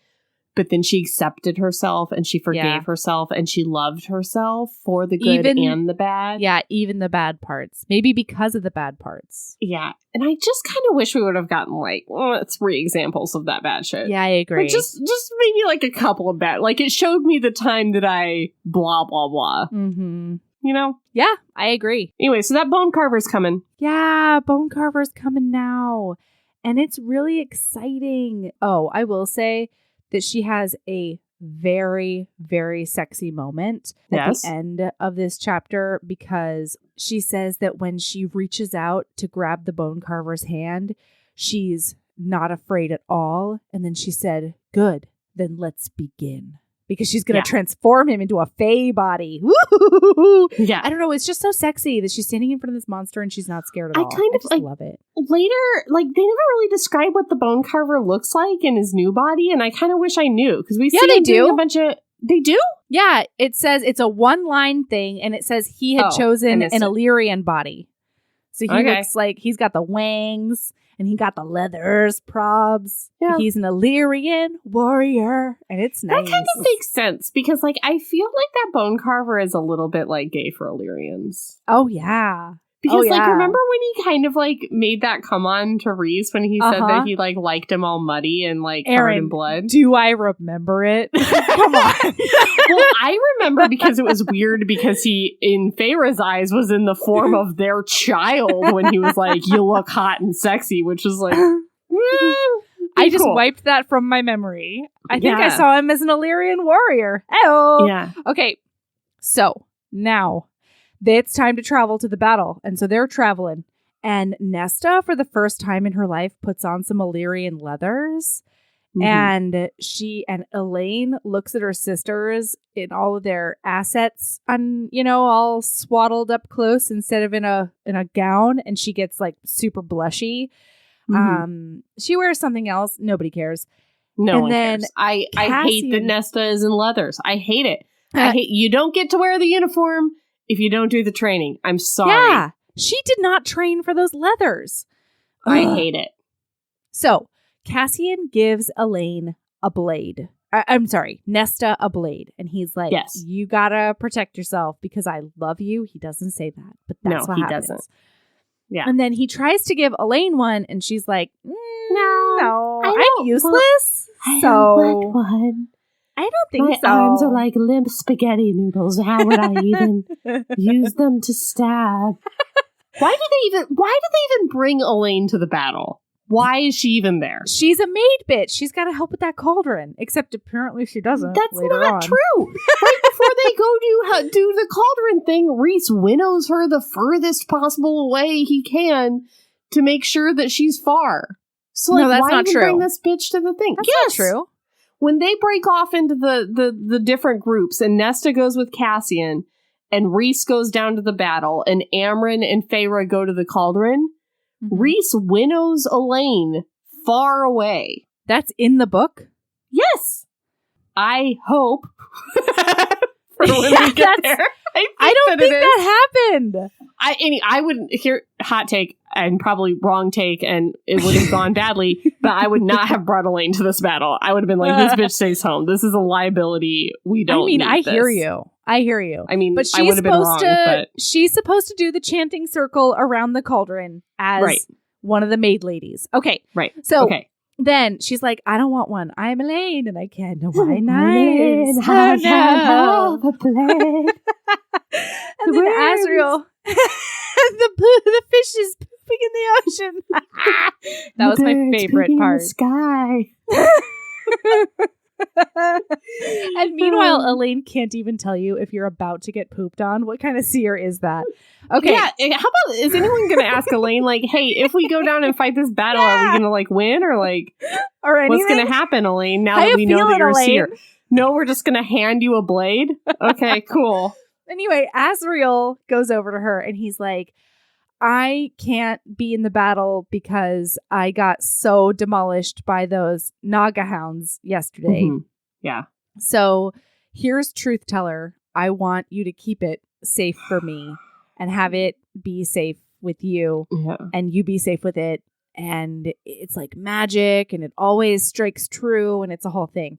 But then she accepted herself and she forgave herself and she loved herself for the good and the bad.
Yeah, even the bad parts. Maybe because of the bad parts.
Yeah. And I just kind of wish we would have gotten, like, 3 examples of that bad shit.
Yeah, I agree.
Or just maybe, like, a couple of bad. Like, it showed me the time that I blah, blah, blah.
Mm-hmm.
You know?
Yeah, I agree.
Anyway, so that bone carver's coming.
Yeah, bone carver's coming now. And it's really exciting. Oh, I will say that she has a very, very sexy moment at the end of this chapter, because she says that when she reaches out to grab the bone carver's hand, she's not afraid at all. And then she said, "Good, then let's begin." Because she's going to transform him into a fae body. Woo!
Yeah.
I don't know. It's just so sexy that she's standing in front of this monster and she's not scared at all.
I
just love it.
Later, like, they never really describe what the bone carver looks like in his new body. And I kind of wish I knew, because we see him doing a bunch of... They do? Yeah.
It says it's a 1-line thing, and it says he had chosen an Illyrian body. So he looks like he's got the wangs. And he got the leathers, probs. Yeah. He's an Illyrian warrior. And it's nice.
That kind of makes sense. Because, like, I feel like that bone carver is a little bit, like, gay for Illyrians.
Oh, yeah.
Because, like, remember when he kind of, like, made that come on to Reese when he said that he, like, liked him all muddy and, like, covered in blood?
Do I remember it? Come on.
Well, I remember because it was weird because he, in Feyre's eyes, was in the form of their child when he was like, "You look hot and sexy," which was like...
I just wiped that from my memory. I think I saw him as an Illyrian warrior. Oh, yeah. Okay, so now... it's time to travel to the battle. And so they're traveling. And Nesta, for the first time in her life, puts on some Illyrian leathers. Mm-hmm. And she and Elain looks at her sisters in all of their assets, all swaddled up close instead of in a gown. And she gets, like, super blushy. Mm-hmm. She wears something else. Nobody cares.
No one cares. I hate that Nesta is in leathers. I hate it. You don't get to wear the uniform if you don't do the training. I'm sorry.
Yeah, she did not train for those leathers.
I hate it.
So, Cassian gives Elain a blade. I'm sorry, Nesta a blade. And he's like, you gotta protect yourself because I love you. He doesn't say that, but that's what happens.
Doesn't. Yeah.
And then he tries to give Elain one, and she's like, no, I'm useless.
I don't want one.
I don't think so.
My arms are like limp spaghetti noodles. How would I even use them to stab? Why do they even bring Elain to the battle? Why is she even there?
She's a maid bitch. She's got to help with that cauldron. Except apparently she doesn't.
That's not true. Right before they go do the cauldron thing, Reese winnows her the furthest possible way he can to make sure that she's far. So, like,
that's
why
not
even
true.
Bring this bitch to the thing?
That's not true.
When they break off into the different groups and Nesta goes with Cassian and Reese goes down to the battle and Amryn and Feyre go to the cauldron, Reese winnows Elain far away.
That's in the book?
Yes. I hope. For when we get there.
I don't think that happened.
I wouldn't hear hot take and probably wrong take, and it would have gone badly, but I would not have brought Elain to this battle. I would have been like, this bitch stays home. This is a liability. We don't need
I
this.
hear you. I hear you.
I mean,
but
I would have been wrong, but...
she's supposed to do the chanting circle around the cauldron as one of the maid ladies. Okay.
Right.
So then she's like, I don't want one. I'm Elain, and I can't. Why not?
I can't have a blade.
And then Asriel, the fish is pooping in the ocean. That was my favorite part.
In the sky.
And meanwhile, Elain can't even tell you if you're about to get pooped on. What kind of seer is that? Okay.
Yeah. How about, is anyone going to ask Elain, like, hey, if we go down and fight this battle, are we going to, like, win? Or, like, what's going to happen, Elain, now that we know that you're a seer? No, we're just going to hand you a blade? Okay, cool.
Anyway, Azriel goes over to her and he's like, I can't be in the battle because I got so demolished by those Naga hounds yesterday.
Mm-hmm. Yeah.
So here's Truth Teller. I want you to keep it safe for me and have it be safe with you.
Yeah.
And you be safe with it. And it's like magic and it always strikes true and it's a whole thing.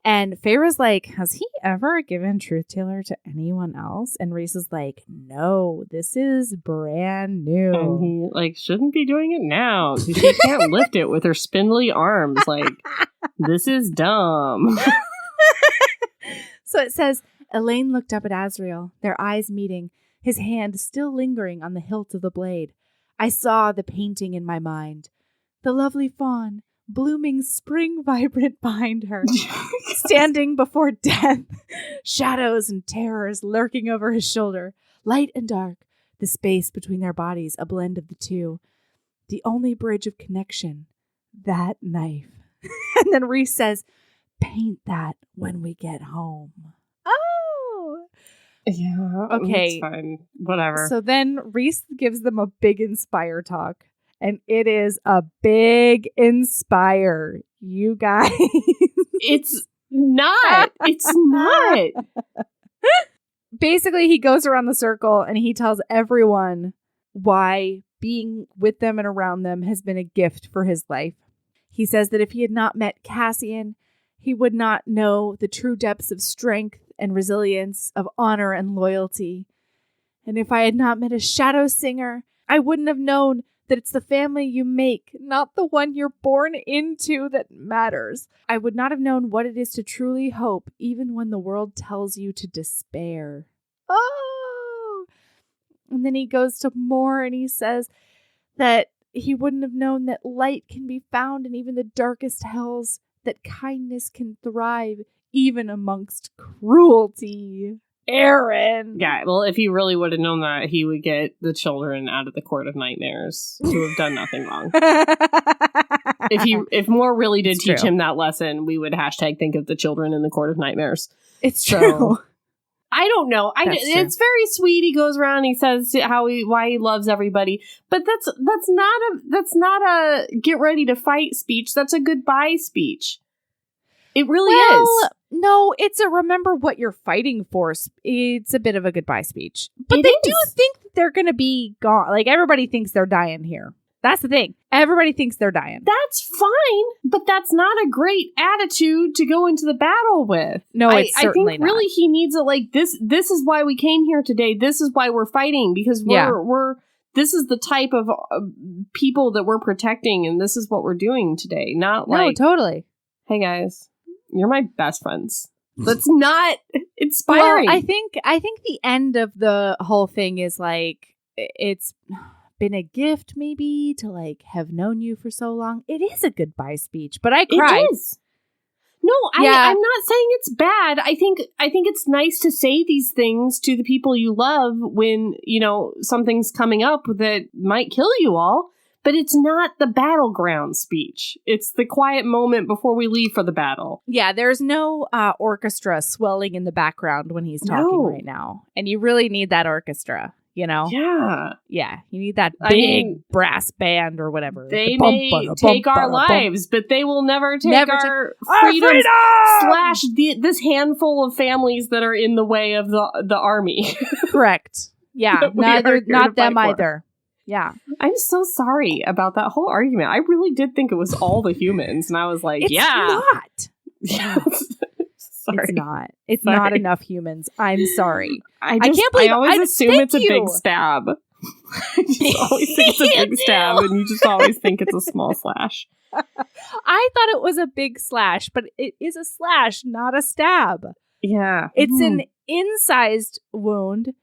And Feyre's like, has he ever given Truth Teller to anyone else? And Rhys is like, no, this is brand new.
And he like shouldn't be doing it now. She can't lift it with her spindly arms. Like, this is dumb.
So it says, Elain looked up at Azriel, their eyes meeting, his hand still lingering on the hilt of the blade. I saw the painting in my mind. The lovely fawn, blooming spring vibrant behind her, standing before death, shadows and terrors lurking over his shoulder, light and dark, the space between their bodies a blend of the two. The only bridge of connection, that knife. And then Rhys says, paint that when we get home. Oh!
Yeah.
Okay.
It's fine. Whatever.
So then Rhys gives them a big Inspire talk. And it is a big Inspire, you guys.
It's not. It's not.
Basically, he goes around the circle and he tells everyone why being with them and around them has been a gift for his life. He says that if he had not met Cassian, he would not know the true depths of strength and resilience, of honor and loyalty. And if I had not met a shadow singer, I wouldn't have known that it's the family you make, not the one you're born into, that matters. I would not have known what it is to truly hope, even when the world tells you to despair. Oh! And then he goes to more and he says that he wouldn't have known that light can be found in even the darkest hells, that kindness can thrive even amongst cruelty. Erin.
Yeah, well, if he really would have known that, he would get the children out of the Court of Nightmares who have done nothing wrong. If Moore really did teach him that lesson, we would hashtag think of the children in the Court of Nightmares.
It's true.
I don't know. It's very sweet. He goes around and he says why he loves everybody, but that's not a get ready to fight speech. That's a goodbye speech. It really is.
No, it's a remember what you're fighting for. It's a bit of a goodbye speech. But they do think that they're going to be gone. Like, everybody thinks they're dying here. That's the thing. Everybody thinks they're dying.
That's fine, but that's not a great attitude to go into the battle with.
No, it's certainly
I think really he needs it like this. This is why we came here today. This is why we're fighting, because we're this is the type of people that we're protecting, and this is what we're doing today. Not like,
no, totally.
Hey guys, you're my best friends. That's not inspiring.
Well, I think the end of the whole thing is like, it's been a gift maybe to like have known you for so long. It is a goodbye speech, but I cried.
It is. No, I'm not saying it's bad. I think it's nice to say these things to the people you love when, you know, something's coming up that might kill you all. But it's not the battleground speech. It's the quiet moment before we leave for the battle.
Yeah, there's no orchestra swelling in the background when he's talking right now. And you really need that orchestra, you know?
Yeah.
Yeah, you need that big brass band or whatever.
They may take our lives, but they will never take our freedom! Slash this handful of families that are in the way of the army.
Correct. Yeah, not them either. Yeah.
I'm so sorry about that whole argument. I really did think it was all the humans. And I was like,
it's not.
Yeah. Sorry.
It's not. It's not enough humans. I'm sorry.
I can't believe I always assume it's a big stab. I just always think it's a big stab, and you just always think it's a small slash.
I thought it was a big slash, but it is a slash, not a stab.
Yeah.
It's an incised wound,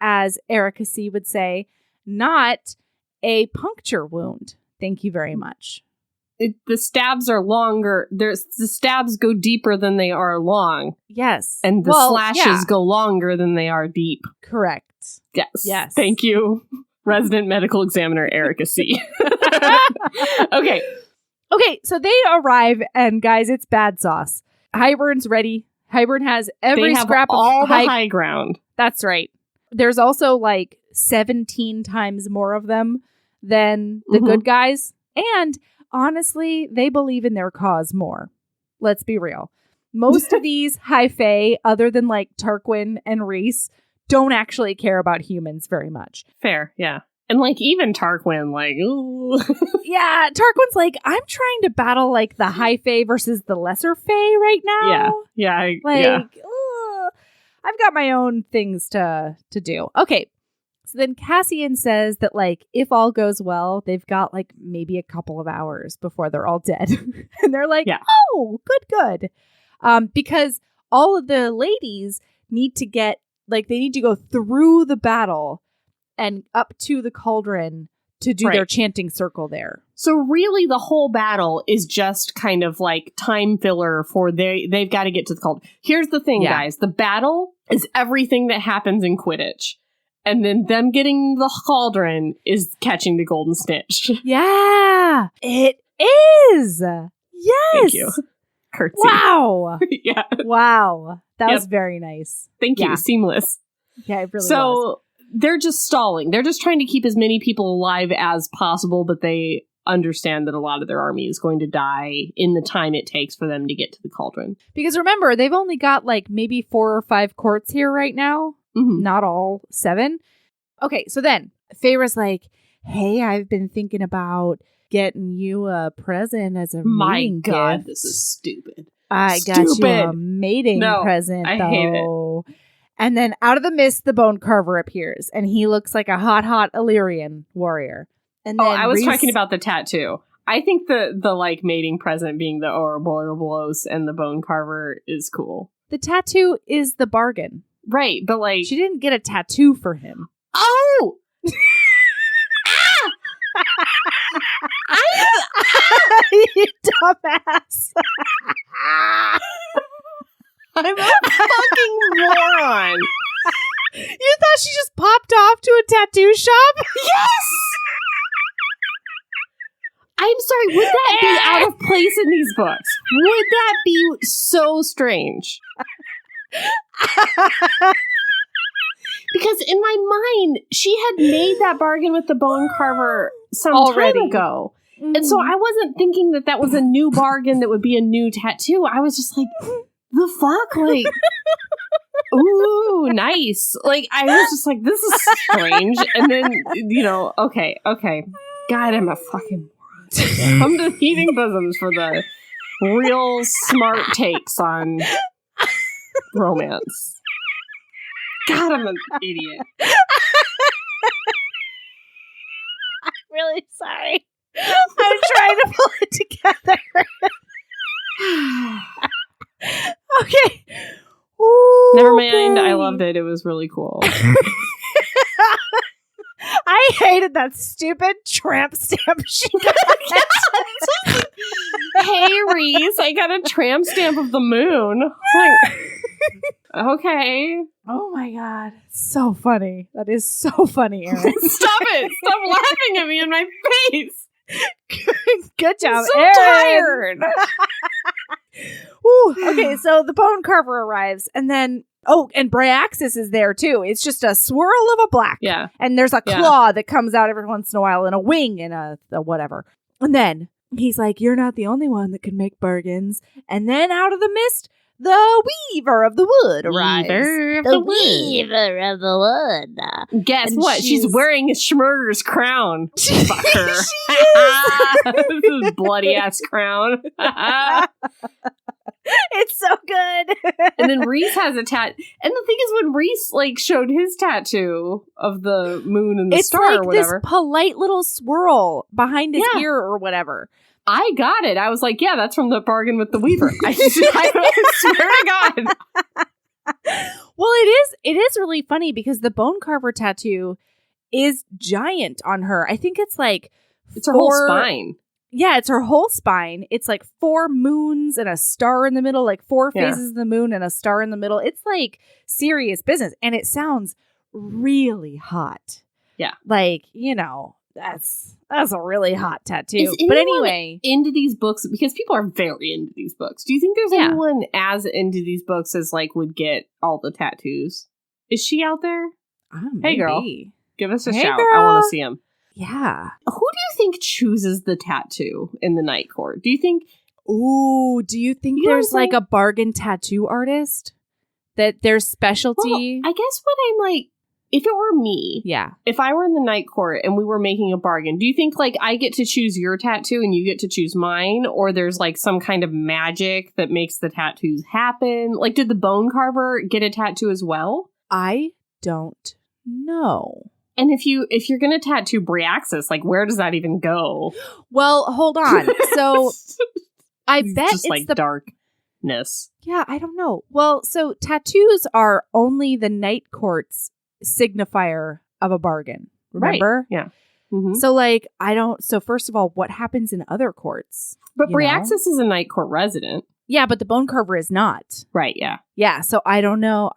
as Erica C. would say, not a puncture wound. Thank you very much.
The stabs are longer. The stabs go deeper than they are long.
Yes.
And the slashes go longer than they are deep.
Correct.
Yes. Thank you, resident medical examiner Erica C. Okay,
so they arrive, and guys, it's bad sauce. Hybern's ready, Hybern has every
They have
scrap
all
of
the high ground.
That's right. There's also like 17 times more of them than the good guys. And honestly, they believe in their cause more. Let's be real. Most of these high fae, other than like Tarquin and Rhys, don't actually care about humans very much.
Fair, yeah. And like even Tarquin, like, ooh.
Yeah, Tarquin's like, I'm trying to battle like the high fae versus the lesser fae right now.
Yeah.
I've got my own things to do. Okay, so then Cassian says that like if all goes well, they've got like maybe a couple of hours before they're all dead, and they're like, oh, good. Because all of the ladies need to get like they need to go through the battle and up to the cauldron to do their chanting circle there.
So really the whole battle is just kind of like time filler for they've got to get to the cauldron. Here's the thing, guys. The battle is everything that happens in Quidditch. And then them getting the cauldron is catching the golden snitch.
Yeah, it is. Yes.
Thank you. Curtsy.
Wow.
Yeah.
Wow. That was very nice.
Thank you. Seamless.
Yeah, it really was.
So they're just stalling. They're just trying to keep as many people alive as possible, but they understand that a lot of their army is going to die in the time it takes for them to get to the cauldron.
Because remember, they've only got like maybe 4 or 5 courts here right now. Not all 7. Okay, so then Feyre's like, hey, I've been thinking about getting you a present as a mating gift.
This is stupid.
I got you a mating present,
I
though.
hate it.
And then out of the mist, the bone carver appears, and he looks like a hot Illyrian warrior. And then
I was talking about the tattoo. I think the like mating present being the Ouro Boros and the bone carver is cool.
The tattoo is the bargain.
Right, but like...
She didn't get a tattoo for him.
Oh!
You dumbass.
I'm a fucking moron.
You thought she just popped off to a tattoo shop?
Yes! I'm sorry, would that be out of place in these books? Would that be so strange? Because in my mind, she had made that bargain with the bone carver some time ago. And so I wasn't thinking that was a new bargain that would be a new tattoo. I was just like, the fuck? Like, ooh, nice. Like, I was just like, this is strange. And then, okay. God, I'm a fucking moron. Come to Heating Bosoms for the real smart takes on romance. God, I'm an idiot.
I'm really sorry. I'm trying to pull it together. Okay. Ooh,
never mind. I loved it. It was really cool.
I hated that stupid tramp stamp she got.
Hey, Rhys, I got a tramp stamp of the moon. Like, okay.
Oh my god. So funny. That is so funny, Erin.
Stop it. Stop laughing at me in my face.
Good job,
I'm so
Erin.
tired.
Ooh, okay, so the bone carver arrives, and then and Bryaxis is there too. It's just a swirl of a black.
Yeah.
And there's a claw that comes out every once in a while, and a wing, and a whatever. And then he's like, "You're not the only one that can make bargains." And then out of the mist, the Weaver of the Wood arrives.
The Weaver of the Wood.
Guess what? She's wearing a Schmurger's crown. Fucker.
She is.
This is bloody ass crown.
It's so good.
And then Rhys has a tat. And the thing is, when Rhys showed his tattoo of the moon and the star
like
or whatever,
this polite little swirl behind his ear or whatever.
I got it. I was like, yeah, that's from the bargain with the Weaver. I swear to God.
Well, it is really funny because the bone carver tattoo is giant on her. I think it's like
it's her whole spine.
Yeah, it's her whole spine. It's like 4 moons and a star in the middle, like 4 phases of the moon and a star in the middle. It's like serious business. And it sounds really hot.
Yeah.
Like, That's a really hot tattoo.
Is
But
anyone
anyway,
into these books, because people are very into these books. Do you think there's
Yeah.
anyone as into these books as like would get all the tattoos? Is she out there? Hey, girl.
maybe.
Give us a
Hey,
shout. I
girl.
want to see him.
Yeah.
Who do you think chooses the tattoo in the night court? Do you think
Ooh, do you think
You know what
there's
I'm
like
saying?
a bargain tattoo artist that their specialty?
Well, I guess what I'm like, if it were me,
Yeah.
if I were in the night court and we were making a bargain, do you think like I get to choose your tattoo and you get to choose mine? Or there's like some kind of magic that makes the tattoos happen? Like, did the bone carver get a tattoo as well?
I don't know.
And if you're gonna tattoo Briaxis, like where does that even go?
Well, hold on. So I bet
just
it's
like
the
darkness.
Yeah, I don't know. Well, so tattoos are only the night court's signifier of a bargain. Remember?
Right. Yeah. Mhm.
So like so first of all, what happens in other courts?
But
you know?
Briaxis is a night court resident.
Yeah, but the bone carver is not.
Right, yeah.
Yeah, so I don't know.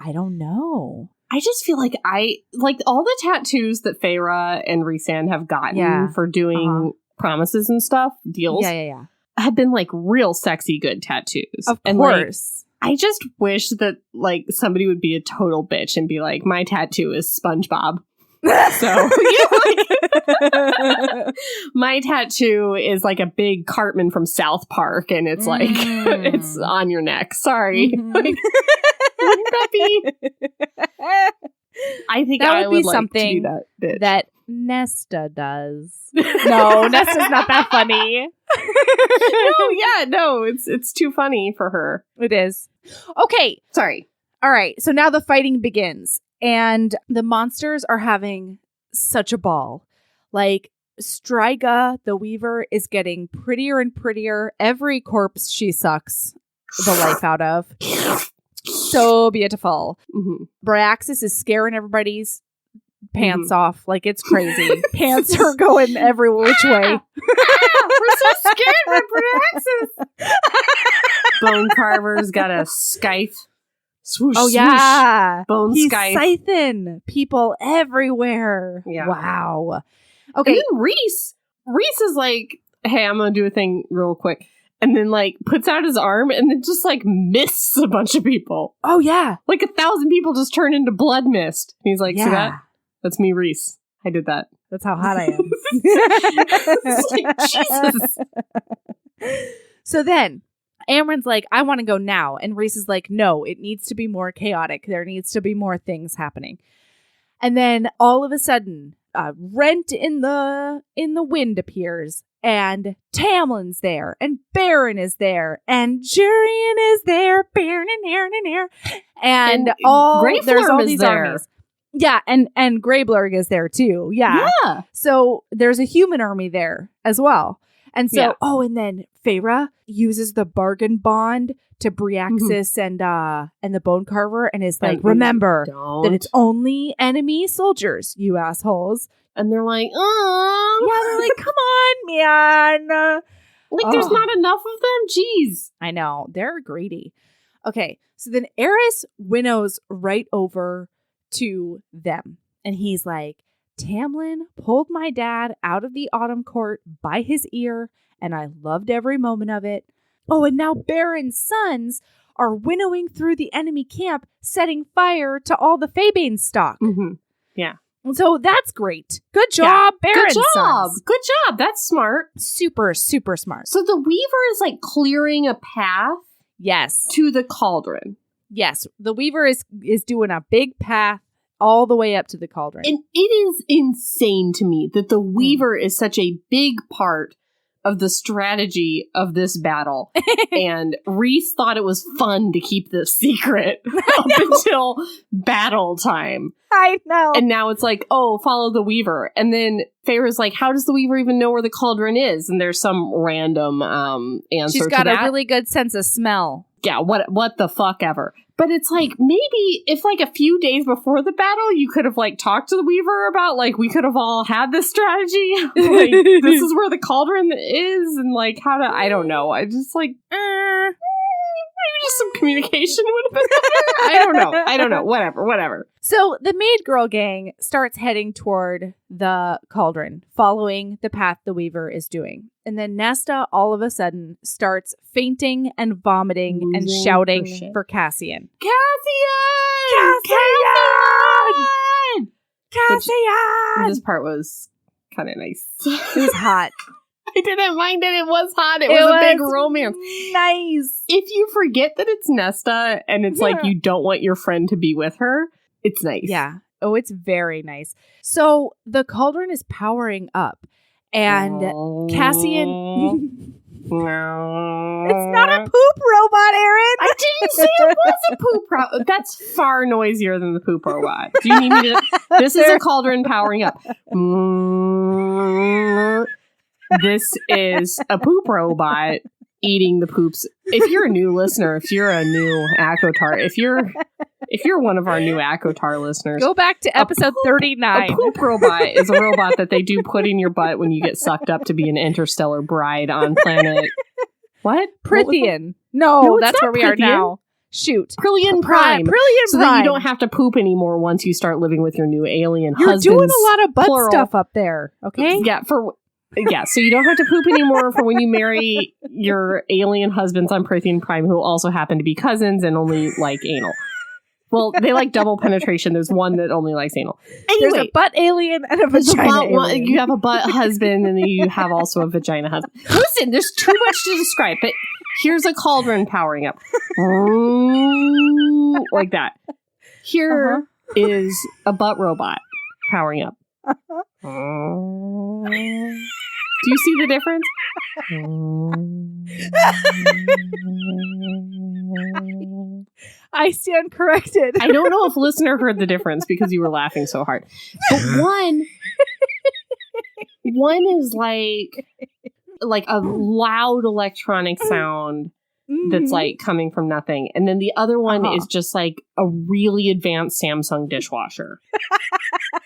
I just feel like all the tattoos that Feyre and Rhysand have gotten
Yeah.
for doing promises and stuff, deals,
Yeah.
have been like real sexy good tattoos.
Of
And, like,
course.
I just wish that like somebody would be a total bitch and be like, my tattoo is SpongeBob. So my tattoo is like a big Cartman from South Park, and it's like it's on your neck. Sorry.
Mhm.
Like, wouldn't that be? I think
That
I
would be
like
something
to be that bitch.
that Nesta does. No, Nesta's not that funny.
no, it's too funny for her.
It is. Okay.
Sorry.
All right. So now the fighting begins, and the monsters are having such a ball. Like, Striga, the Weaver, is getting prettier and prettier. Every corpse she sucks the life out of. So beautiful.
Mm-hmm.
Briaxis is scaring everybody's pants off. Like, it's crazy. Pants are going every which way.
We're so scared of Briaxis. Bone Carver's got a scythe. Swoosh,
Oh, yeah.
swoosh. Bone
He's
scythe.
scything people everywhere.
Yeah.
Wow.
And
Okay.
then Reese is like, hey, I'm going to do a thing real quick. And then like puts out his arm and then just like mists a bunch of people.
Oh, yeah.
Like 1,000 people just turn into blood mist. And he's like, see that? That's me, Reese. I did that.
That's how hot I am.
It's like, Jesus.
So then Amren's like, I want to go now. And Reese is like, no, it needs to be more chaotic. There needs to be more things happening. And then all of a sudden, a rent in the wind appears. And Tamlin's there. And Baron is there. And Jurian is there. And all
Grey
there's
Flurm
all
is
these
there.
armies. Yeah, and Greyblurg is there too. Yeah.
Yeah.
So there's a human army there as well. And so,
Yeah.
and then Feyre uses the bargain bond to Briaxis and the Bone Carver and is like,
And
remember
don't.
that it's only enemy soldiers, you assholes.
And they're like, oh.
Yeah, they're like, come on, man.
Like, there's
Oh.
not enough of them? Jeez.
I know. They're greedy. Okay. So then Eris winnows right over to them. And he's like, Tamlin pulled my dad out of the autumn court by his ear, and I loved every moment of it. Oh, and now Baron's sons are winnowing through the enemy camp, setting fire to all the Fabane stock.
Mm-hmm. Yeah.
And so that's great. Good job, Baron's
Good job.
sons.
Good job. That's smart.
Super, super smart.
So the Weaver is like clearing a path
Yes.
to the cauldron.
Yes. The Weaver is doing a big path all the way up to the cauldron.
And it is insane to me that the Weaver is such a big part of the strategy of this battle. And Reese thought it was fun to keep this secret up until battle time.
I know.
And now it's like, oh, follow the Weaver. And then Feyre's like, how does the Weaver even know where the cauldron is? And there's some random answer
She's
to
got
that.
a really good sense of smell.
Yeah, what the fuck ever. But it's like, maybe if like a few days before the battle, you could have like talked to the Weaver about like, we could have all had this strategy. Like, this is where the cauldron is, and like how to, I don't know. I just like, just some communication would have been better. I don't know. Whatever.
So the maid girl gang starts heading toward the cauldron, following the path the Weaver is doing. And then Nesta all of a sudden starts fainting and vomiting and shouting for Cassian. Cassian!
This part was kind of nice.
It was hot.
I didn't mind it. It was hot. It was a big romance.
Nice.
If you forget that it's Nesta and it's like you don't want your friend to be with her, it's nice.
Yeah. Oh, it's very nice. So the cauldron is powering up and Cassian...
It's
not a poop robot, Erin.
I didn't say it was a poop robot. That's far noisier than the poop robot. Do you need me to... This is a cauldron powering up. This is a poop robot eating the poops. If you're a new listener, if you're a new ACOTAR, if you're one of our new ACOTAR listeners,
go back to episode 39.
A poop robot is a robot that they do put in your butt when you get sucked up to be an interstellar bride on planet... What?
Prithian. No, that's where we are now. Shoot.
Prillian Prime.
So
that you don't have to poop anymore once you start living with your new alien husband.
You're doing a lot of butt stuff up there, okay?
Yeah, so you don't have to poop anymore for when you marry your alien husbands on Prithian Prime who also happen to be cousins and only like anal. Well, they like double penetration. There's one that only likes anal. Anyway,
there's a butt alien and a vagina alien.
You have a butt husband and then you have also a vagina husband. Listen, there's too much to describe, but here's a cauldron powering up. Like that. Here is a butt robot powering up. Do you see the difference?
I stand corrected.
I don't know if listener heard the difference because you were laughing so hard. But one is like a loud electronic sound that's like coming from nothing. And then the other one is just like a really advanced Samsung dishwasher.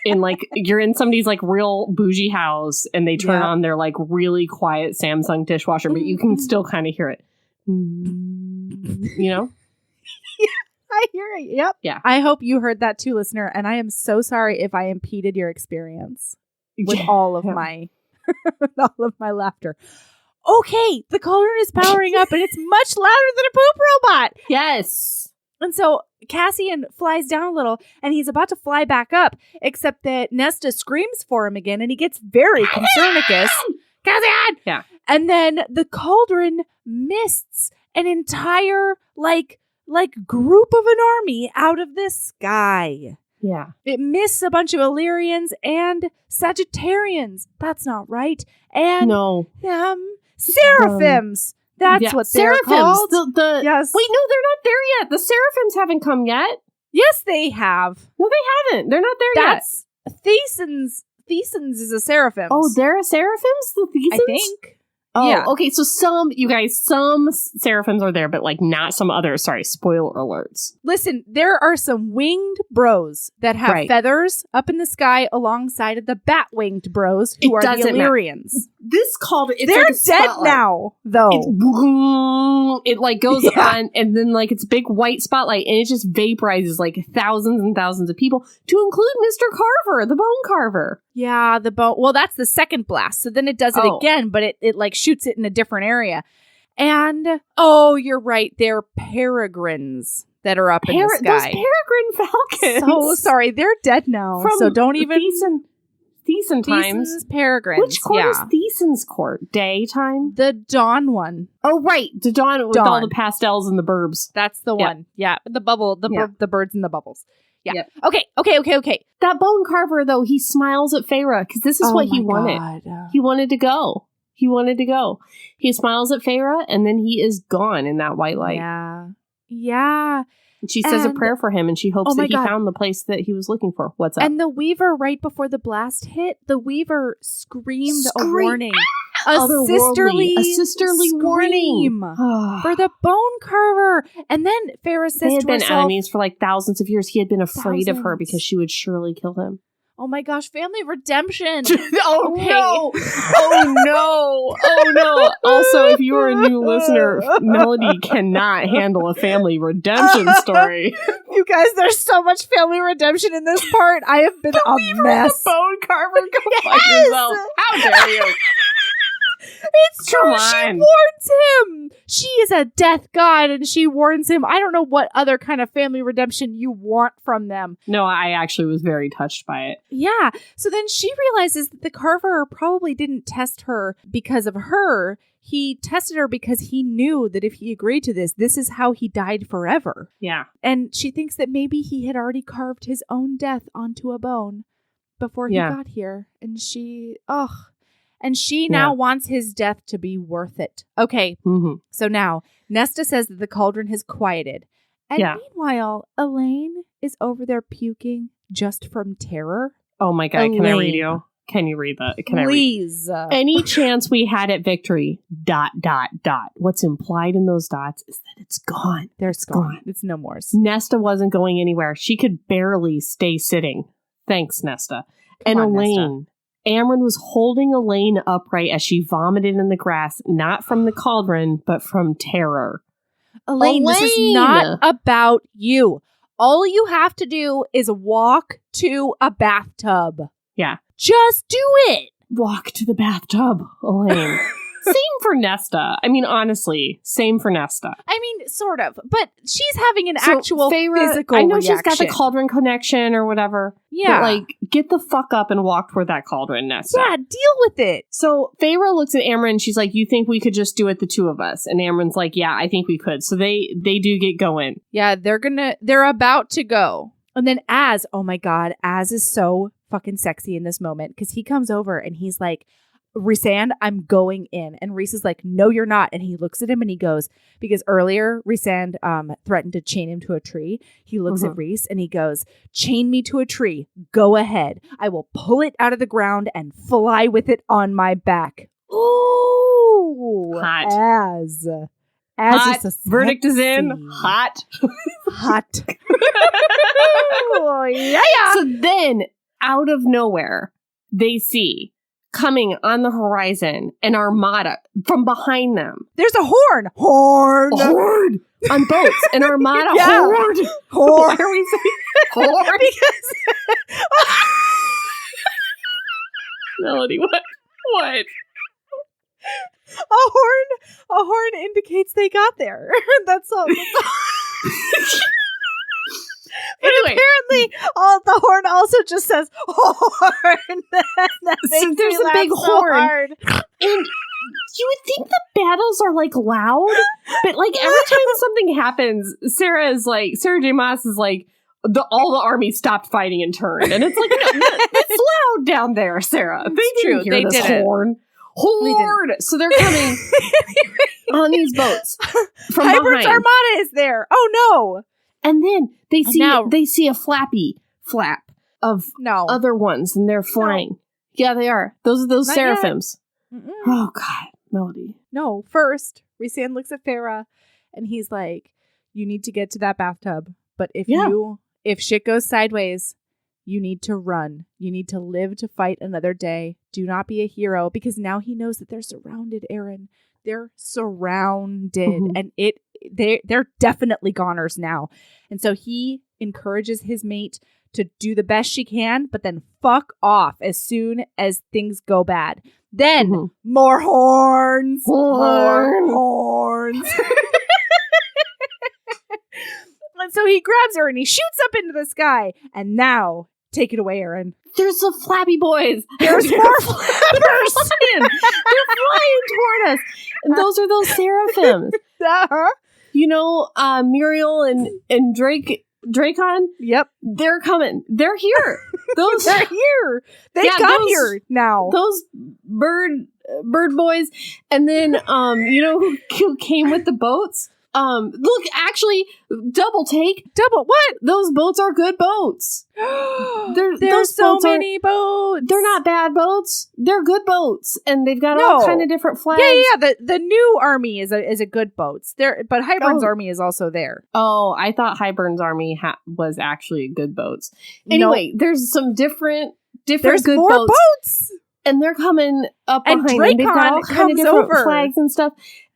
And like you're in somebody's like real bougie house and they turn on their like really quiet Samsung dishwasher, but you can still kind of hear it. You know?
I hear it. Yep.
Yeah.
I hope you heard that too, listener. And I am so sorry if I impeded your experience with all of my laughter. Okay, the cauldron is powering up and it's much louder than a poop robot.
Yes.
And so Cassian flies down a little and he's about to fly back up, except that Nesta screams for him again and he gets very concernicus. Cassian!
Yeah.
And then the cauldron mists an entire like group of an army out of the sky.
Yeah.
It mists a bunch of Illyrians and Sagittarians. That's not right. And Seraphims. That's what they're called.
Yes. Wait, no, they're not there yet. The Seraphims haven't come yet.
Yes, they have.
No, they haven't. They're not there yet.
That's Thesans. Thesans is a Seraphim.
Oh, they're a Seraphims? The Thesans?
I think.
Oh,
yeah.
Okay, so some Seraphims are there, but like not some others. Sorry, spoiler alerts.
Listen, there are some winged bros that have feathers up in the sky alongside of the bat-winged bros who are the Illyrians.
This
they're like dead now, though.
It like goes on, and then like it's a big white spotlight, and it just vaporizes like thousands and thousands of people, to include Mr. Carver, the Bone Carver.
Yeah, the bone. Well, that's the second blast. So then it does it again, but it like shoots it in a different area. And you're right. They're peregrines that are up in the sky.
Those peregrine falcons.
So sorry, they're dead now. So don't even.
Thesan times.
Thesan's peregrines.
Which court is Thesan's court? Daytime?
The dawn one.
Oh, right. The dawn with all the pastels and the burbs.
That's the one. Yeah. The bubble, the birds and the bubbles. Yeah.
Yep.
Okay.
That Bone Carver, though, he smiles at Feyre because this is what he wanted. He wanted to go. He smiles at Feyre and then he is gone in that white light.
Yeah.
And she says a prayer for him and she hopes that he found the place that he was looking for. What's up?
And the Weaver, right before the blast hit, the Weaver screamed a warning. A sisterly warning for the Bone Carver. And then Feyre says
they had
to
been
herself,
enemies for like thousands of years. He had been afraid of her because she would surely kill him.
Oh my gosh, family redemption.
Oh,
Okay.
no. Oh, no. Oh, no. Also, if you are a new listener, Melody cannot handle a family redemption story.
You guys, there's so much family redemption in this part. I have been a mess.
The bone carver, go fuck yourself. How dare you?
It's true.
Come
She
on.
warns him. She is a death god, and she warns him. I don't know what other kind of family redemption you want from them.
No, I actually was very touched by it.
Yeah. So then she realizes that the carver probably didn't test her because of her. He tested her because he knew that if he agreed to this, this is how he died forever.
Yeah.
And she thinks that maybe he had already carved his own death onto a bone before he got here. And she, now wants his death to be worth it. Okay.
Mm-hmm.
So now Nesta says that the cauldron has quieted. And meanwhile, Elain is over there puking just from terror.
Oh my God. Can I read you? Can you read that?
Please.
Any chance we had at victory, ... What's implied in those dots is that it's gone.
It's gone. It's no more.
Nesta wasn't going anywhere. She could barely stay sitting. Thanks, Nesta. And Elain. Amren was holding Elain upright as she vomited in the grass, not from the cauldron, but from terror.
Elain, this is not about you. All you have to do is walk to a bathtub.
Yeah.
Just do it.
Walk to the bathtub, Elain. Same for Nesta. I mean, honestly, same for Nesta.
I mean, sort of. But she's having an actual
Feyre,
physical
I know
reaction.
she's got the cauldron connection or whatever.
Yeah.
But, get the fuck up and walk toward that cauldron, Nesta.
Yeah, deal with it.
So Feyre looks at Amren and she's like, you think we could just do it, the two of us? And Amren's like, yeah, I think we could. So they do get going.
Yeah, they're about to go. And then Az, oh my God, Az is so fucking sexy in this moment because he comes over and he's like, Rhysand, I'm going in. And Rhys is like, no, you're not. And he looks at him and he goes, because earlier Rhysand threatened to chain him to a tree. He looks at Rhys and he goes, chain me to a tree. Go ahead. I will pull it out of the ground and fly with it on my back. Ooh.
Hot.
Az
Hot.
is so
Verdict is in.
sexy.
Hot.
Hot. Oh, yeah.
So then, out of nowhere, they see coming on the horizon an armada from behind them.
There's a horn. Horn.
On boats. An armada horde.
Horn.
Why are we saying horde?
Because
Melody, what?
a horn indicates they got there. That's all. But
anyway,
apparently, the horn also just says horn.
So there's a big horn. And you would think the battles are loud, but every time something happens, Sarah J. Maas is like, all the army stopped fighting and turned. And it's like, no, it's loud down there, Sarah. They didn't hear this horn. Horde! So they're coming on these boats from
Hybrid's
behind.
Armada is there. Oh no!
And then they see a flappy flap of other ones, and they're flying. No. Yeah, they are. Those are those seraphims. Oh God, Melody.
No, first Rhysand looks at Feyre, and he's like, "You need to get to that bathtub. But if shit goes sideways, you need to run. You need to live to fight another day. Do not be a hero," because now he knows that they're surrounded, Erin. They're surrounded, and they're definitely goners now. And so he encourages his mate to do the best she can, but then fuck off as soon as things go bad. Then more horns, more horns. And so he grabs her and he shoots up into the sky. And now, take it away, Erin.
There's the flappy boys.
There's more flappers.
They're flying toward us. And those are those seraphims. You know, Muriel and Dracon?
Yep.
They're coming. They're here.
They're here. They got here now.
Those bird boys. And then, you know who came with the boats? Look, actually, double take.
Double what?
Those boats are good boats.
There's so many boats.
They're not bad boats. They're good boats, and they've got all kind of different flags.
Yeah. The new army is a good boats. But Hybern's army is also there.
Oh, I thought Hybern's army was actually good boats. Anyway, there's some different different
There's
good
more
boats. And they're coming up
And
behind them. They've got all
Dracon
kind of
comes
different
over.
flags and stuff.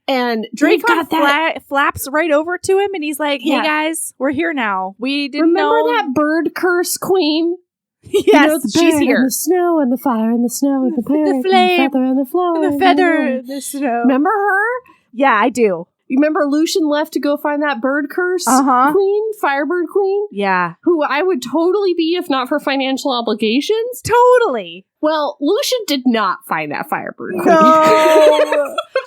And they've
Dracon
got that.
flaps right over to him, and he's like, "Hey
Yeah.
guys, we're here now. We didn't
Remember
know
that bird curse queen?
Yes,
You know, the
she's
bird
here.
and the snow and the fire and the snow and the bird and the
flame
feather and the flower.
The feather, the snow.
Remember her?
Yeah, I do.
You remember Lucian left to go find that bird curse queen, firebird queen,
Yeah,
who I would totally be if not for financial obligations?
totally.
Well, Lucian did not find that firebird queen.
No,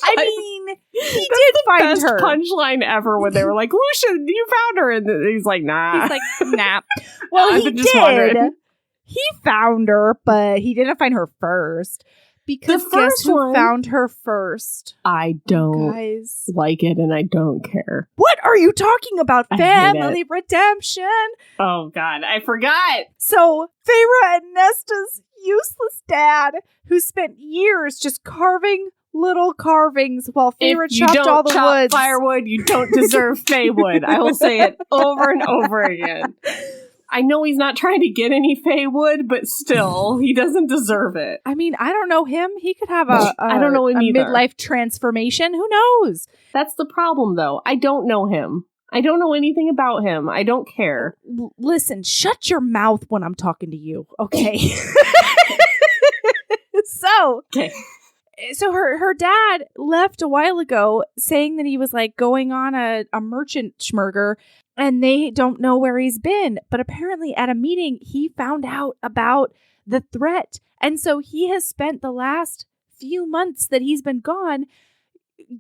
I mean, he did find
Best
her.
punchline ever when they were like, Lucian, you found her. And he's like, nah.
He's like, nah. Well,
I've
he
been just
did.
wondering.
He found her, but he didn't find her first. Because
The
guess
first
who
one-
found her first?
I don't
Guys.
like it and I don't care.
What are you talking about?
I hate
Family redemption.
Oh, God. I forgot.
So, Feyre and Nesta's useless dad, who spent years just carving little carvings while Feyre
If you
chopped
don't
all the
chop
woods.
firewood, you don't deserve Feywood. I will say it over and over again. I know he's not trying to get any Feywood, but still, he doesn't deserve it.
I mean, I don't know him. He could have a
I don't know him
a
either.
midlife transformation. Who knows?
That's the problem, though. I don't know him. I don't know anything about him. I don't care.
Listen, shut your mouth when I'm talking to you, okay?
Okay.
So her dad left a while ago saying that he was like going on a merchant schmurger and they don't know where he's been. But apparently at a meeting, he found out about the threat. And so he has spent the last few months that he's been gone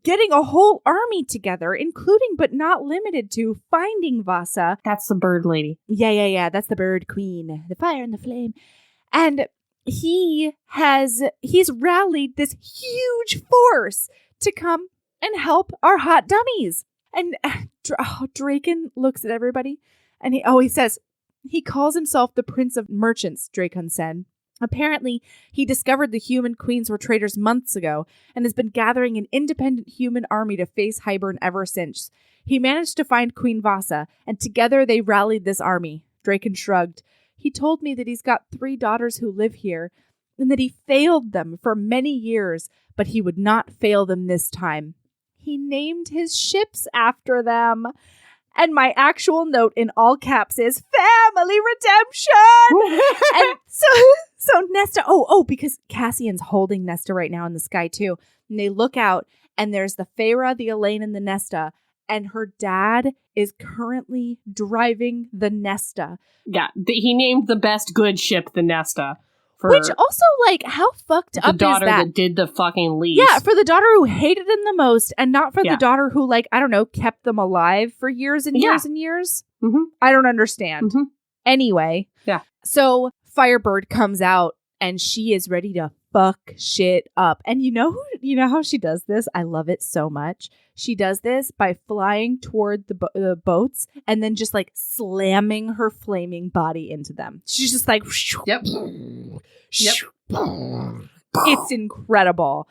getting a whole army together, including but not limited to finding Vasa.
That's the bird lady.
Yeah. That's the bird queen, the fire and the flame. And he's rallied this huge force to come and help our hot dummies. And Dracon looks at everybody and he says, he calls himself the Prince of Merchants, Dracon said. Apparently, he discovered the human queens were traitors months ago and has been gathering an independent human army to face Hybern ever since. He managed to find Queen Vasa, and together they rallied this army. Dracon shrugged. He told me that he's got 3 daughters who live here, and that he failed them for many years, but he would not fail them this time. He named his ships after them. And my actual note in all caps is family redemption. And so Nesta, because Cassian's holding Nesta right now in the sky too. And they look out and there's the Feyre, the Elain, and the Nesta. And her dad is currently driving the Nesta.
Yeah, he named the best good ship the Nesta. For
Which also, like, how fucked
the
up
daughter
is that?
that did the fucking least.
Yeah, for the daughter who hated him the most, and not for
Yeah.
the daughter who, like, I don't know, kept them alive for years and years and years.
Mhm.
I don't understand.
Mhm.
Anyway.
Yeah.
So Firebird comes out, and she is ready to fuck shit up. And you know how she does this? I love it so much. She does this by flying toward the boats and then just like slamming her flaming body into them. She's just like,
Yep.
It's incredible.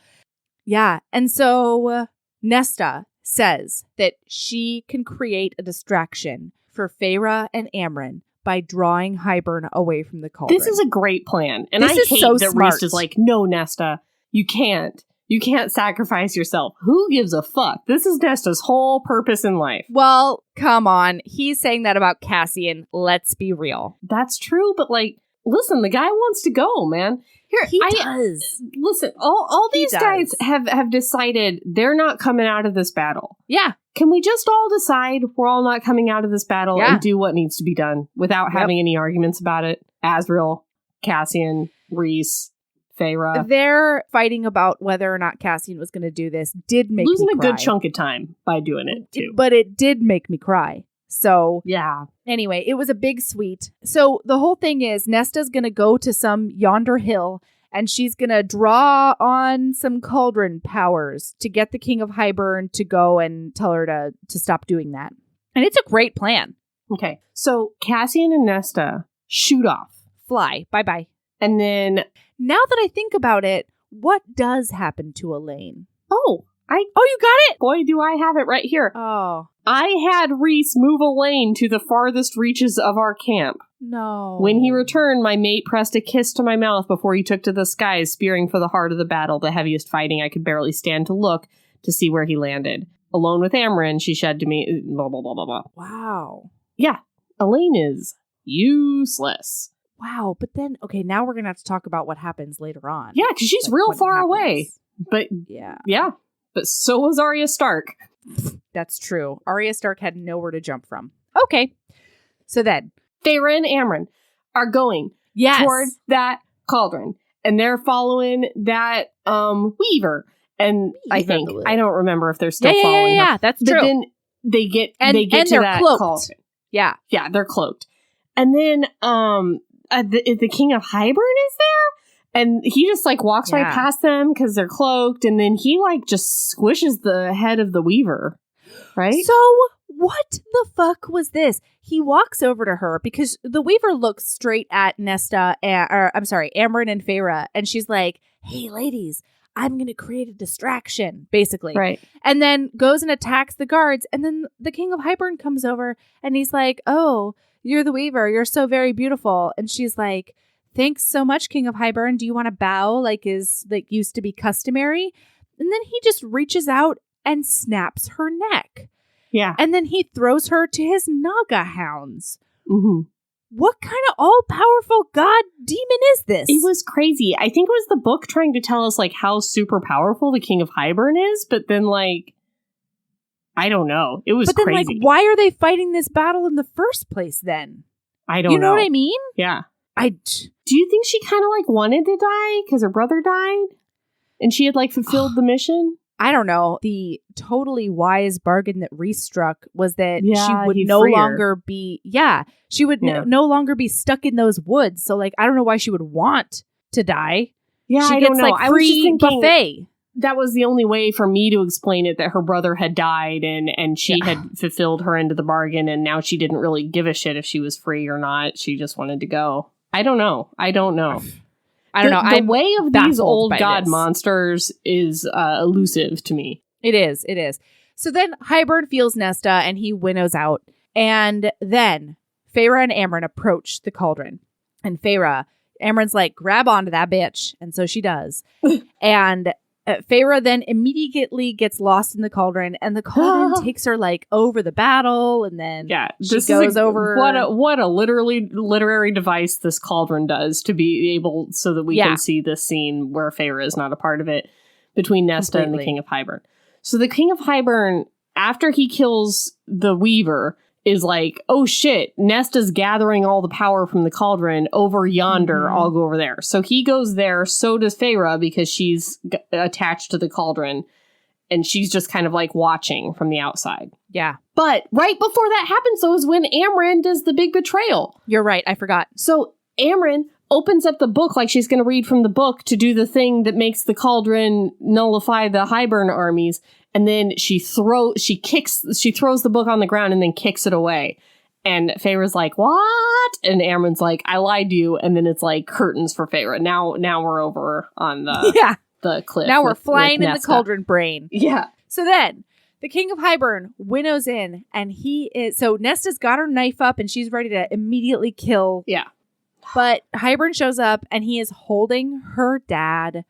Yeah. And so Nesta says that she can create a distraction for Feyre and Amren by drawing Hybern away from the cauldron.
This is a great plan. And
This
I
is
hate
so
that
smart.
Reese is like, no, Nesta, you can't. You can't sacrifice yourself. Who gives a fuck? This is Nesta's whole purpose in life.
Well, come on. He's saying that about Cassian. Let's be real.
That's true, but like, listen, the guy wants to go, man. Here,
He does.
Listen, all
He
these
does.
guys have decided they're not coming out of this battle.
Yeah.
Can we just all decide we're all not coming out of this battle
Yeah.
and do what needs to be done without having any arguments about it? Asriel, Cassian, Reese, Feyre.
They're fighting about whether or not Cassian was going to do this. Did make
Losing
me
a
cry.
good chunk of time by doing it, too.
But it did make me cry. So
Yeah.
anyway, it was a big sweet. So the whole thing is Nesta's going to go to some yonder hill and she's going to draw on some cauldron powers to get the King of Hybern to go and tell her to stop doing that. And it's a great plan.
Okay. So Cassian and Nesta shoot off.
Fly. Bye-bye.
And then,
Now that I think about it, what does happen to Elain?
oh,
You got it?
Boy, do I have it right here.
Oh.
I had Reese move Elain to the farthest reaches of our camp.
No.
When he returned, my mate pressed a kiss to my mouth before he took to the skies, spearing for the heart of the battle, the heaviest fighting I could barely stand to look to see where he landed. Alone with Amren, she said to me, blah, blah, blah, blah, blah.
Wow.
Yeah, Elain is useless.
Wow, but then, okay, now we're going to have to talk about what happens later on.
Yeah, because she's real far away. But yeah, but so was Arya Stark.
That's true. Arya Stark had nowhere to jump from. Okay, so then
Feyre and Amren are going toward that cauldron, and they're following that weaver. And I think I don't remember if they're still following.
Yeah, that's true.
But then they get to that
cloaked.
cauldron.
Yeah,
they're cloaked. And then the King of Hybern is there, and he just like walks right past them because they're cloaked, and then he like just squishes the head of the weaver. Right?
So what the fuck was this? He walks over to her because the weaver looks straight at Amren and Feyre, and she's like, "Hey, ladies, I'm going to create a distraction," basically.
Right.
And then goes and attacks the guards, and then the King of Hybern comes over, and he's like, "Oh, you're the weaver. You're so very beautiful." And she's like, "Thanks so much, King of Hybern. Do you want to bow like used to be customary?" And then he just reaches out and snaps her neck.
Yeah.
And then he throws her to his Naga hounds.
Mm-hmm.
What kind of all-powerful god demon is this?
It was crazy. I think it was the book trying to tell us like how super powerful the King of Hybern is, but then like I don't know. It was crazy. But then
like why are they fighting this battle in the first place then?
I don't know.
You know what I mean?
Yeah. Do you think she kind of like wanted to die because her brother died and she had like fulfilled the mission?
I don't know. The totally wise bargain that Reese struck was that she would no longer be, she would no longer be stuck in those woods. So like, I don't know why she would want to die.
Yeah,
she
I
gets
don't know.
like free buffet.
That was the only way for me to explain it, that her brother had died and she had fulfilled her end of the bargain, and now she didn't really give a shit if she was free or not. She just wanted to go. I don't know. The way of these old god monsters is elusive to me.
It is. So then Hybern feels Nesta and he winnows out. And then Feyre and Amren approach the cauldron. And Amren's like, grab onto that bitch. And so she does. And Feyre then immediately gets lost in the cauldron, and the cauldron takes her like over the battle, and then she goes over.
What a literary device this cauldron does to be able so that we can see this scene where Feyre is not a part of it between Nesta and the King of Hybern. So the King of Hybern, after he kills the Weaver, is like, oh shit, Nesta's gathering all the power from the cauldron over yonder. Mm-hmm. I'll go over there. So he goes there. So does Feyre, because she's attached to the cauldron. And she's just kind of like watching from the outside.
Yeah.
But right before that happens, though, is when Amren does the big betrayal.
You're right. I forgot. So
Amren opens up the book like she's going to read from the book to do the thing that makes the cauldron nullify the Hybern armies. And then she throws the book on the ground and then kicks it away. And Feyre's like, what? And Amren's like, I lied to you. And then it's like curtains for Feyre. Now we're over on the cliff.
Now we're flying in the cauldron brain.
Yeah.
So then the King of Hybern winnows in, and so Nesta's got her knife up and she's ready to immediately kill.
Yeah.
But Hybern shows up and he is holding her dad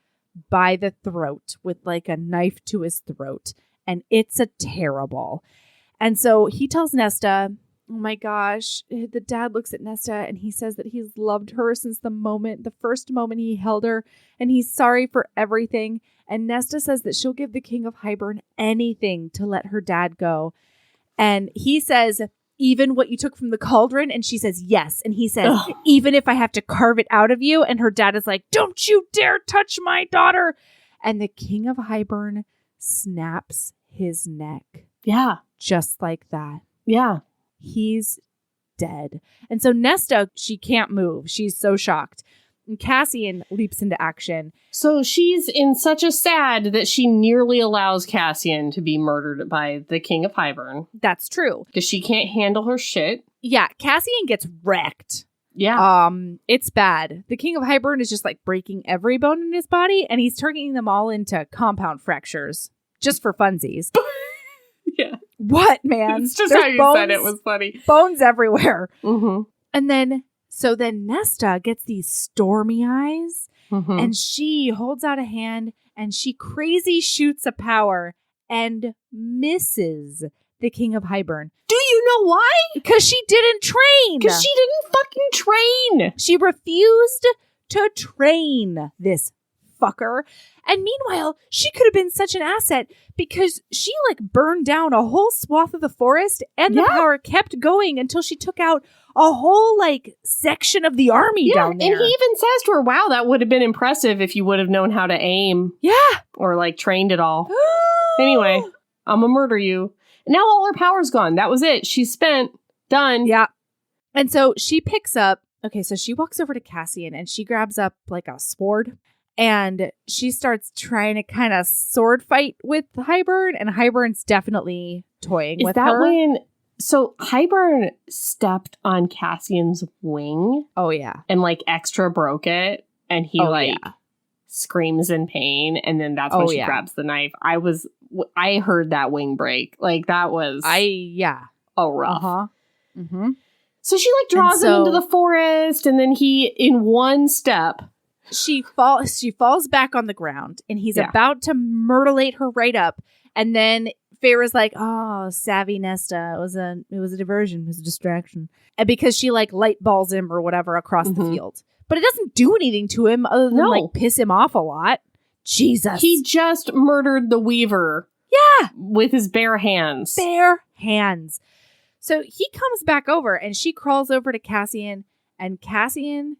by the throat with like a knife to his throat, and it's a terrible. And so he tells Nesta, oh my gosh, the dad looks at Nesta and he says that he's loved her since the first moment he held her, and he's sorry for everything. And Nesta says that she'll give the King of Hybern anything to let her dad go. And he says, even what you took from the cauldron? And she says, yes. And he says, even if I have to carve it out of you? And her dad is like, don't you dare touch my daughter. And the King of Hybern snaps his neck.
Yeah.
Just like that.
Yeah.
He's dead. And so Nesta, she can't move. She's so shocked. And Cassian leaps into action.
So she's in such a sad that she nearly allows Cassian to be murdered by the King of Hybern.
That's true.
Because she can't handle her shit.
Yeah, Cassian gets wrecked.
Yeah.
It's bad. The King of Hybern is just like breaking every bone in his body, and he's turning them all into compound fractures. just for funsies.
Yeah.
What, man?
It's just
There's
how you
bones,
said it was funny.
bones everywhere.
Mm-hmm.
And then Nesta gets these stormy eyes,
Mm-hmm.
and she holds out a hand, and she crazy shoots a power and misses the King of Hybern.
Do you know why?
Because she didn't train.
Because she didn't fucking train.
She refused to train this fucker. And meanwhile, she could have been such an asset because she like burned down a whole swath of the forest, and the power kept going until she took out a whole like section of the army down there.
And he even says to her, wow, that would have been impressive if you would have known how to aim.
Yeah.
Or like trained it all. Anyway, I'm gonna murder you. Now all her power's gone. That was it. She's spent. Done.
Yeah. And so she picks up, okay, so she walks over to Cassian and she grabs up like a sword and she starts trying to kind of sword fight with Hybern, and Hybern's definitely toying with her.
Is that when... So Hybern stepped on Cassian's wing.
Oh, yeah.
And like extra broke it. And he screams in pain. And then that's when she grabs the knife. I heard that wing break. Like that was... rough.
Uh-huh. Mm-hmm.
So she like draws him into the forest, and then he, in one step,
she falls back on the ground, and he's about to myrtlate her right up, and then Feyre's like, "Oh, savvy Nesta, it was a diversion, it was a distraction," and because she like light balls him or whatever across the field, but it doesn't do anything to him other than like piss him off a lot. Jesus,
he just murdered the Weaver.
Yeah,
with his bare hands.
Bare hands. So he comes back over and she crawls over to Cassian, and Cassian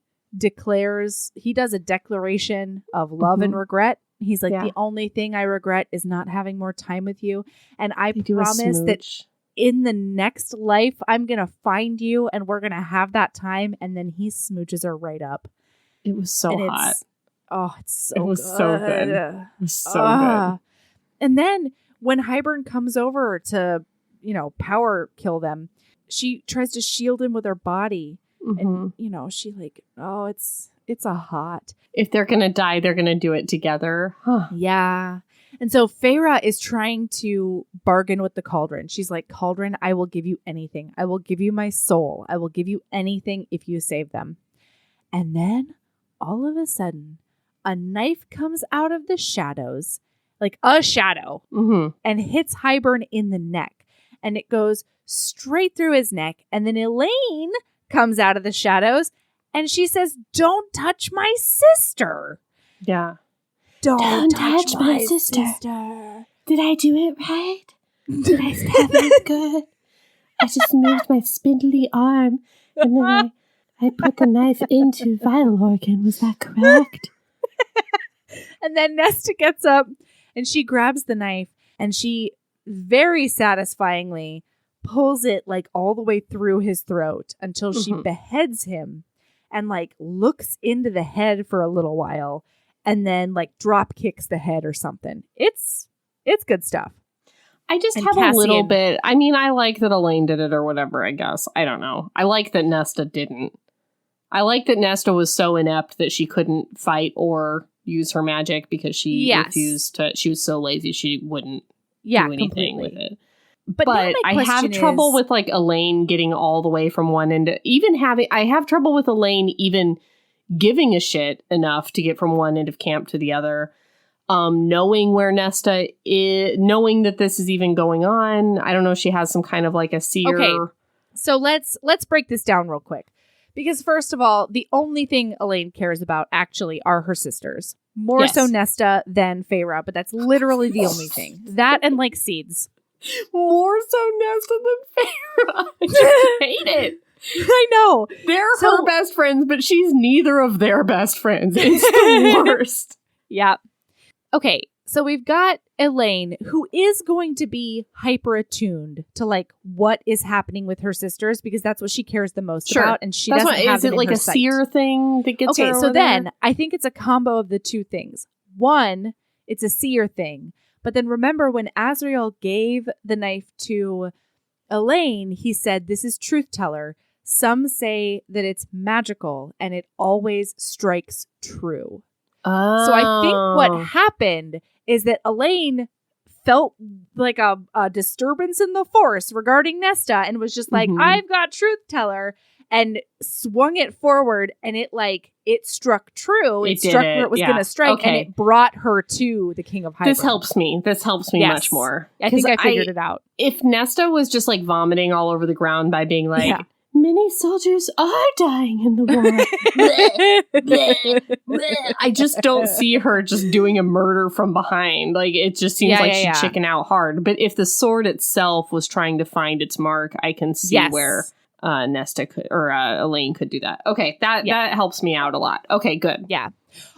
he does a declaration of love and regret. He's like, the only thing I regret is not having more time with you. And I promise that in the next life, I'm going to find you and we're going to have that time. And then he smooches her right up.
It was so hot.
It's so
good. It was so good. It was so good.
And then when Hybern comes over to, power kill them, she tries to shield him with her body. And, she like, it's a hot.
If they're going to die, they're going to do it together. Huh.
Yeah. And so Feyre is trying to bargain with the Cauldron. She's like, Cauldron, I will give you anything. I will give you my soul. I will give you anything if you save them. And then all of a sudden, a knife comes out of the shadows, like a shadow, and hits Hybern in the neck. And it goes straight through his neck. And then Elain comes out of the shadows and she says, "Don't touch my sister."
Yeah.
Don't touch my sister.
Did I do it right? Did I stab it good? I just moved my spindly arm and then I put the knife into vital organ. Was that correct?
And then Nesta gets up and she grabs the knife and she very satisfyingly pulls it like all the way through his throat until she beheads him and like looks into the head for a little while and then like drop kicks the head or something. It's good stuff.
I just have a little bit. I mean, I like that Elain did it or whatever, I guess. I don't know. I like that Nesta didn't. I like that Nesta was so inept that she couldn't fight or use her magic because she refused to. She was so lazy she wouldn't do anything with it. But I have trouble with like Elain getting all the way from one end to I have trouble with Elain even giving a shit enough to get from one end of camp to the other. Knowing where Nesta is, knowing that this is even going on. I don't know if she has some kind of like a seer.
Okay, so let's break this down real quick. Because first of all, the only thing Elain cares about actually are her sisters. More so Nesta than Feyre, but that's literally the only thing. That and like seeds.
More so Nesta than Feyre. I just hate it.
I know.
They're her best friends, but she's neither of their best friends. It's the worst.
Yeah. Okay, so we've got Elain, who is going to be hyper attuned to like what is happening with her sisters because that's what she cares the most about, and she doesn't have
is it like a seer thing that gets her?
Okay, so then I think it's a combo of the two things. One, it's a seer thing, but then remember when Azriel gave the knife to Elain, he said, "This is truth teller. Some say that it's magical and it always strikes true." Oh. So I think what happened is that Elain felt like a disturbance in the force regarding Nesta and was just like, I've got truth teller, and swung it forward, and it struck true. It struck where it was going to strike, and it brought her to the King of Hybern.
This helps me much more.
I think I figured it out.
If Nesta was just like vomiting all over the ground by being like, many soldiers are dying in the war. I just don't see her just doing a murder from behind. Like, it just seems like she chickened out hard. But if the sword itself was trying to find its mark, I can see where Nesta could, or Elain could do that. Okay, that helps me out a lot. Okay, good.
Yeah.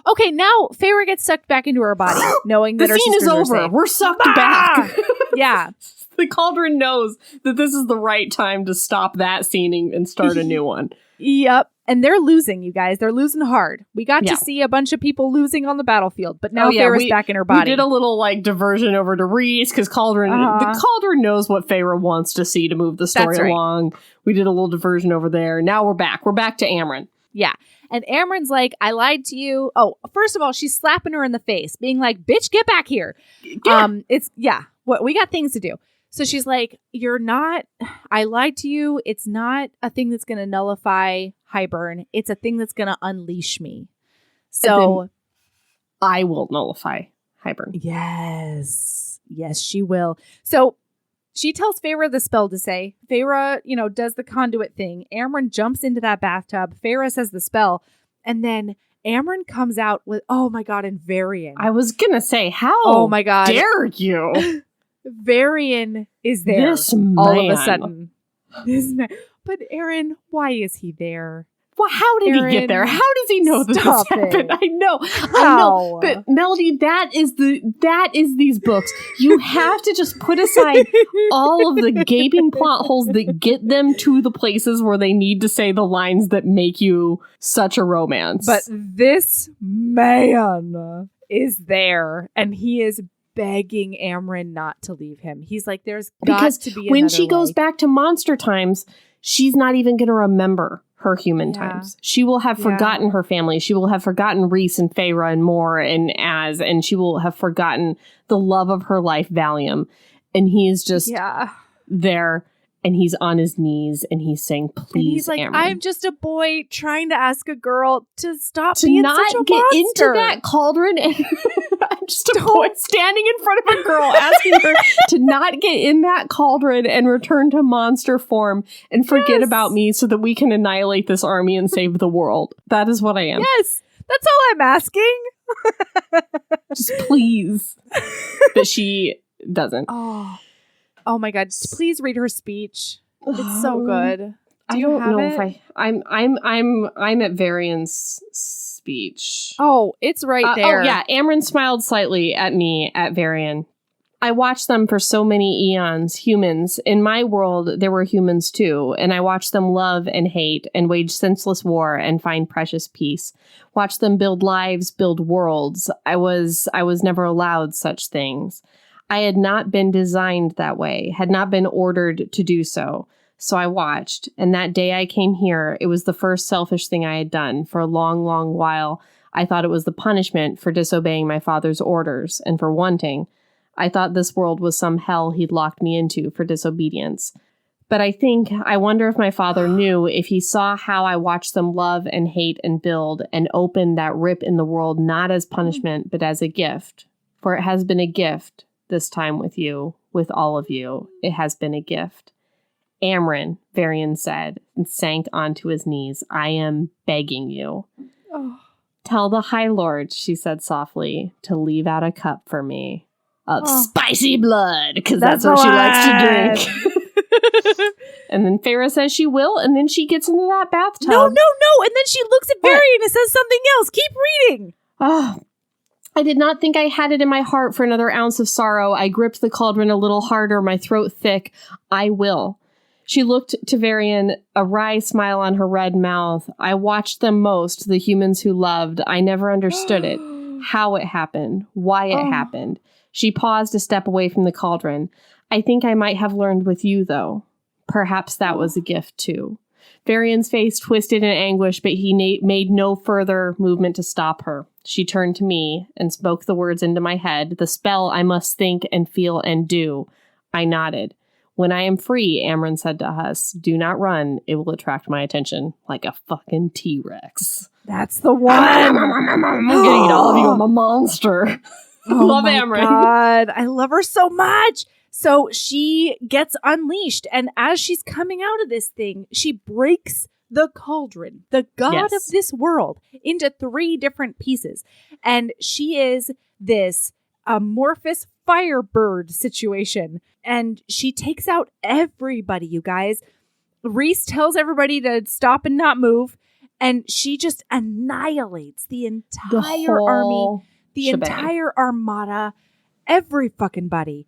Okay, now Feyre gets sucked back into her body, knowing that her
scene is over.
Safe.
We're sucked back.
Yeah.
The cauldron knows that this is the right time to stop that scene and start a new one.
Yep. And they're losing, you guys. They're losing hard. We got to see a bunch of people losing on the battlefield, but now Feyre's back in her body.
We did a little diversion over to Reese because the cauldron knows what Feyre wants to see to move the story along. We did a little diversion over there. Now we're back. We're back to Amren.
Yeah. And Amren's like, I lied to you. Oh, first of all, she's slapping her in the face, being like, bitch, get back here. Yeah. We got things to do. So she's like, I lied to you. It's not a thing that's going to nullify Hybern. It's a thing that's going to unleash me. So
I will nullify Hybern.
Yes. Yes, she will. So she tells Feyre the spell to say. Feyre, does the conduit thing. Amren jumps into that bathtub. Feyre says the spell. And then Amren comes out with, oh my God, and Varian.
I was going to say, how
oh my God.
Dare you?
Varian is there all of a sudden. But Erin, why is he there?
Well, how did he get there? How does he know this happened? I know. But Melody, that is these books. You have to just put aside all of the gaping plot holes that get them to the places where they need to say the lines that make you such a romance.
But this man is there, and he is begging Amren not to leave him. He's like, there's got to be
when she goes back to monster times, she's not even going to remember her human times. She will have forgotten her family. She will have forgotten Reese and Feyre and Mor and Az, and she will have forgotten the love of her life, Valium. And he is just there, and he's on his knees, and he's saying, please, and he's like, Amren,
I'm just a boy trying to ask a girl to stop being such a
get
monster.
Into that cauldron. And I'm just a boy standing in front of a girl asking her to not get in that cauldron and return to monster form and forget about me so that we can annihilate this army and save the world. That is what I am.
Yes, that's all I'm asking.
Just please. But she doesn't.
Oh my God! Please read her speech. It's so good.
I don't know if I'm at Varian's speech.
Oh, it's right there.
Oh yeah, Amren smiled slightly at me at Varian. I watched them for so many eons. Humans in my world, there were humans too, and I watched them love and hate and wage senseless war and find precious peace. Watch them build lives, build worlds. I was never allowed such things. I had not been designed that way, had not been ordered to do so. So I watched, and that day I came here, it was the first selfish thing I had done. For a long, long while, I thought it was the punishment for disobeying my father's orders and for wanting. I thought this world was some hell he'd locked me into for disobedience. But I wonder if my father knew, if he saw how I watched them love and hate and build and open that rip in the world, not as punishment, but as a gift. For it has been a gift. This time with you, with all of you, it has been a gift. Amren, Varian said, and sank onto his knees. I am begging you. Tell the High Lord, she said softly, to leave out a cup for me of spicy blood, because that's what she likes to drink. And then Feyre says she will, and then she gets into that bathtub.
No. And then she looks at Varian and says something else. Keep reading.
I did not think I had it in my heart for another ounce of sorrow. I gripped the cauldron a little harder, my throat thick. I will. She looked to Varian, a wry smile on her red mouth. I watched them most, the humans who loved. I never understood it, how it happened, why it happened. She paused a step away from the cauldron. I think I might have learned with you, though. Perhaps that was a gift, too. Varian's face twisted in anguish, but he made no further movement to stop her. She turned to me and spoke the words into my head. The spell I must think and feel and do. I nodded. When I am free, Amren said to us, do not run. It will attract my attention like a fucking T-Rex.
That's the one.
I'm gonna eat all of you. I'm a monster.
Oh
Love
my
Amren.
God. I love her so much. So she gets unleashed. And as she's coming out of this thing, she breaks the cauldron, the god of this world, into 3 different pieces. And she is this amorphous firebird situation. And she takes out everybody, you guys. Reese tells everybody to stop and not move. And she just annihilates the entire army, the entire armada, every fucking buddy.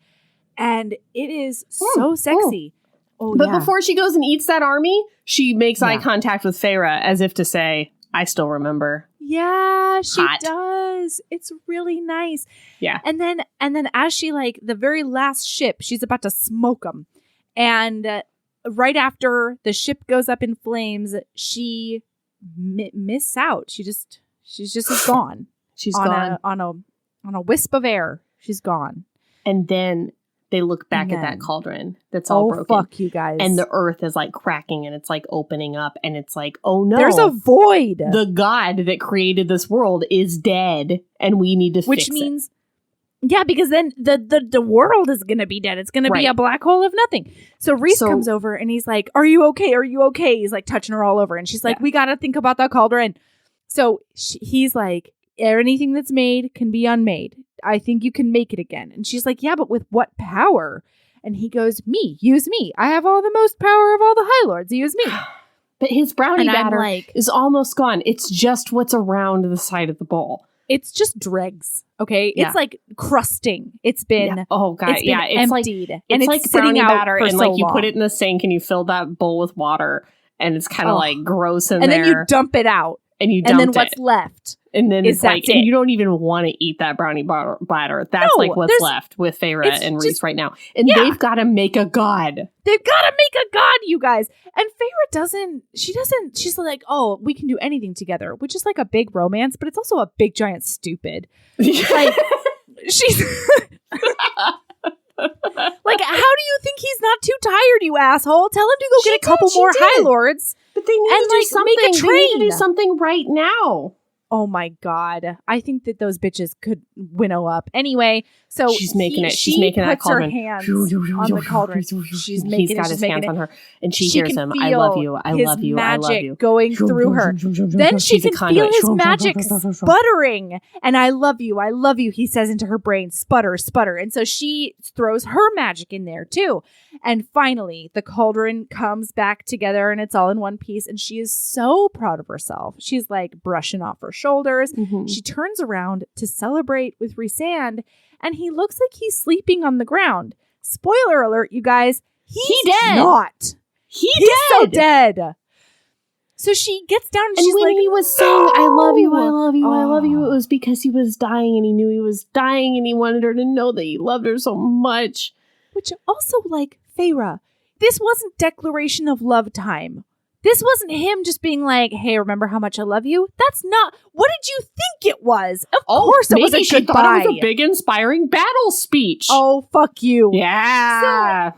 And it is so sexy.
But before she goes and eats that army, she makes eye contact with Feyre as if to say, I still remember.
Yeah, she does. It's really nice.
Yeah.
And then as she, like, the very last ship, she's about to smoke them. And right after the ship goes up in flames, she miss out. She's just gone.
She's gone
on a wisp of air. She's gone.
And then they look back at that cauldron that's all broken.
Oh, fuck, you guys.
And the earth is like cracking and it's like opening up and it's like, oh no.
There's a void.
The god that created this world is dead and we need to fix it.
Which means, yeah, because then the world is going to be dead. It's going to be a black hole of nothing. So Reese comes over and he's like, are you okay? Are you okay? He's like touching her all over. And she's like, we got to think about that cauldron. So he's like, anything that's made can be unmade. I think you can make it again. And she's like, yeah, but with what power? And he goes, me, use me. I have all the most power of all the High Lords. Use me.
But his brownie batter
like,
is almost gone. It's just what's around the side of the bowl.
It's just dregs. Okay. Yeah. It's like crusting. It's been,
oh god.
It's emptied.
It's
and it's
like brownie batter and like you put it in the sink and you fill that bowl with water and it's kind of like gross in there.
And then you dump it out.
And you dump it.
And then what's left?
And then it's like, and you don't even want to eat that brownie batter. That's like what's left with Feyre and Reese right now. And they've got to make a god.
They've got to make a god, you guys. And Feyre she's like, oh, we can do anything together, which is like a big romance, but it's also a big giant stupid. Like, she's like, how do you think he's not too tired, you asshole? Tell him to go get a couple more High Lords.
But they need to do something. Make a train. They need to do something right now.
Oh my god. I think that those bitches could winnow up. Anyway, so
she's making that cauldron.
Her hands on the cauldron. He's got his hands on her.
And she hears him. I love you. I love you. I love you.
Going through her. Then she can feel his magic sputtering. And I love you. I love you. He says into her brain, sputter, sputter. And so she throws her magic in there too. And finally, the cauldron comes back together and it's all in one piece. And she is so proud of herself. She's like brushing off her shoulders. Mm-hmm. She turns around to celebrate with Rhysand, and he looks like he's sleeping on the ground. Spoiler alert, you guys. He's
dead.
Not. He's so dead. So she gets down and she's
when
like,
he was saying, I love you, I love you, I love you, it was because he was dying and he knew he was dying and he wanted her to know that he loved her so much.
Which also, like, Feyre, this wasn't declaration of love time. This wasn't him just being like, hey, remember how much I love you? That's not... What did you think it was? Of course it was a goodbye.
Thought it was a big, inspiring battle speech.
Oh, fuck you.
Yeah.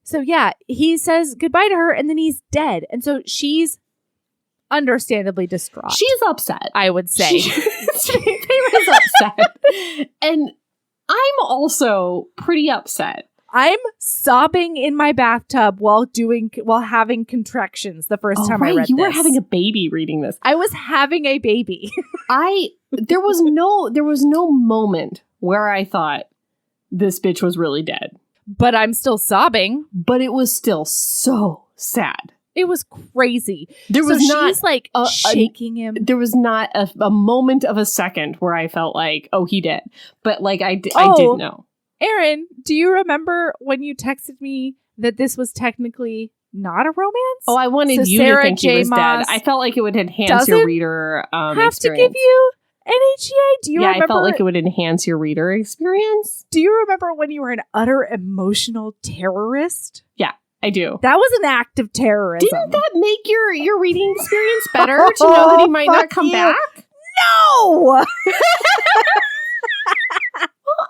So, yeah, he says goodbye to her, and then he's dead. And so she's understandably distraught.
She's upset.
I would say.
Feyre's upset. And I'm also pretty upset.
I'm sobbing in my bathtub while having contractions the first time I read this.
You were having a baby reading this.
I was having a baby.
There was no moment where I thought this bitch was really dead.
But I'm still sobbing.
But it was still so sad.
It was crazy.
She's
like shaking him.
There was not a moment of a second where I felt like, oh, he did. But like I did know.
Erin, do you remember when you texted me that this was technically not a romance?
Oh, I wanted you to think he was dead. I felt like it would enhance your reader experience.
To give you an HEA? Do you remember?
I felt like it would enhance your reader experience.
Do you remember when you were an utter emotional terrorist?
Yeah. I do.
That was an act of terrorism.
Didn't that make your reading experience better to know that he might not come back?
No!
Well,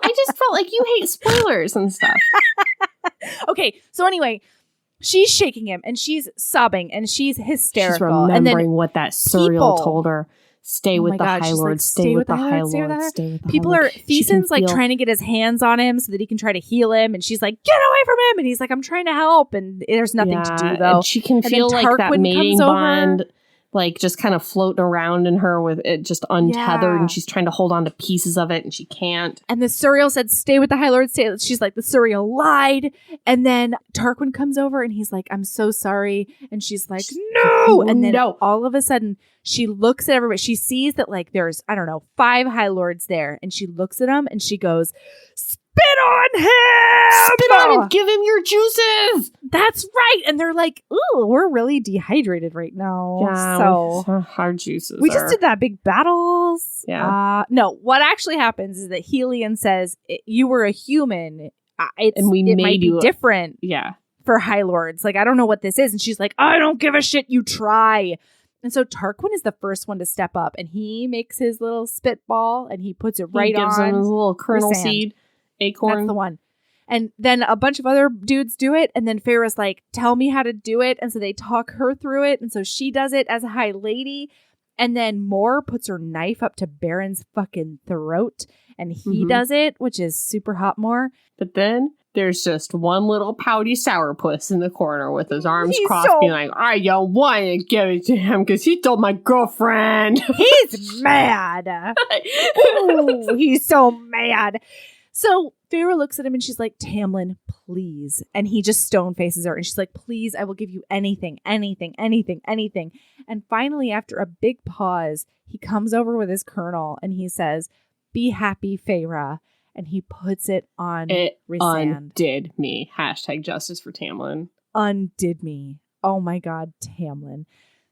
I just felt like you hate spoilers and stuff.
Okay, so anyway, she's shaking him and she's sobbing and she's hysterical.
She's remembering
and then
what that cereal told her. Stay with the High Lord.
Like,
stay with the High Lord. Stay with the
People
High Lord.
are Thiesen's like trying to get his hands on him so that he can try to heal him, and she's like, "Get away from him!" And he's like, "I'm trying to help," and there's nothing to do though.
And she can feel like that mating bond, like just kind of floating around in her with it just untethered, and she's trying to hold on to pieces of it, and she can't.
And the Suriel said, "Stay with the High Lord." Stay. She's like, "The Suriel lied." And then Tarquin comes over, and he's like, "I'm so sorry." And she's like, "No!" And then all of a sudden, she looks at everybody. She sees that like there's, I don't know, 5 High Lords there, and she looks at them and she goes, "Spit on him!
Spit on him! Give him your juices!"
That's right. And they're like, "Ooh, we're really dehydrated right now."
Yeah,
so
our juices.
We just did that big battles.
Yeah.
No, what actually happens is that Helion says, "You were a human.
And we made
might
you
be different."
Yeah.
For High Lords. Like, I don't know what this is. And she's like, "I don't give a shit. You try." And so Tarquin is the first one to step up, and he makes his little spitball and he puts it right on.
He gives him his little kernel seed acorn.
That's the one. And then a bunch of other dudes do it, and then Feyre's like, "Tell me how to do it." And so they talk her through it, and so she does it as a High Lady. And then Moore puts her knife up to Baron's fucking throat, and he does it, which is super hot, Moore.
But then there's just one little pouty sourpuss in the corner with his arms crossed, being like, "I don't want to give it to him because he told my girlfriend."
He's mad. Ooh, he's so mad. So Feyre looks at him and she's like, "Tamlin, please." And he just stone faces her and she's like, "Please, I will give you anything, anything, anything, anything." And finally, after a big pause, he comes over with his kernel and he says, "Be happy, Feyre." And he puts it on Rhysand.
Undid me. #justice for Tamlin.
Undid me. Oh my God, Tamlin.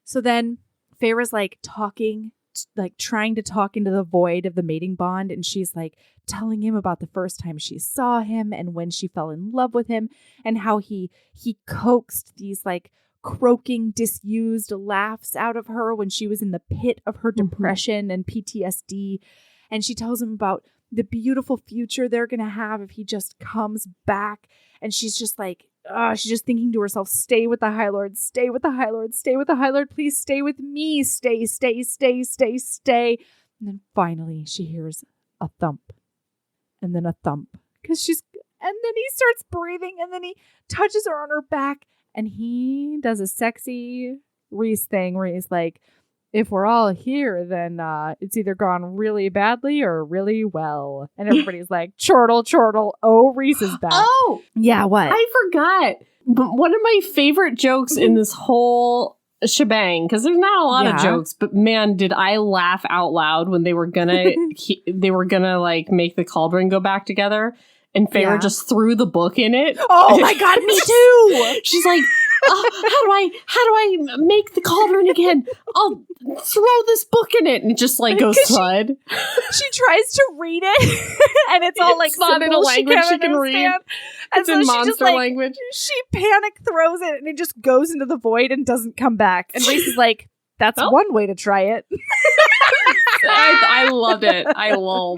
So then Feyre's like talking, like trying to talk into the void of the mating bond. And she's like telling him about the first time she saw him and when she fell in love with him and how he coaxed these like croaking, disused laughs out of her when she was in the pit of her depression and PTSD. And she tells him about the beautiful future they're going to have if he just comes back. And she's just like, she's just thinking to herself, "Stay with the High Lord, stay with the High Lord, stay with the High Lord, please stay with me, stay, stay, stay, stay, stay." And then finally she hears a thump and then a thump and then he starts breathing and then he touches her on her back and he does a sexy Rhys thing where he's like, "If we're all here, then it's either gone really badly or really well." And everybody's like, "Chortle, chortle, oh, Rhys is back."
Oh!
Yeah, what?
I forgot. But one of my favorite jokes in this whole shebang, because there's not a lot of jokes, but man, did I laugh out loud when they were gonna like make the cauldron go back together. And Feyre just threw the book in it.
Oh my God, me too!
She's like, how do I make the cauldron again? I'll throw this book in it. And it just like goes thud.
She tries to read it and it's all like
not in a language she can read.
And
it's
so
in
she
monster
just, like,
language.
She panic throws it and it just goes into the void and doesn't come back. And Rhys is like, "That's one way to try it."
I loved it. I lulled.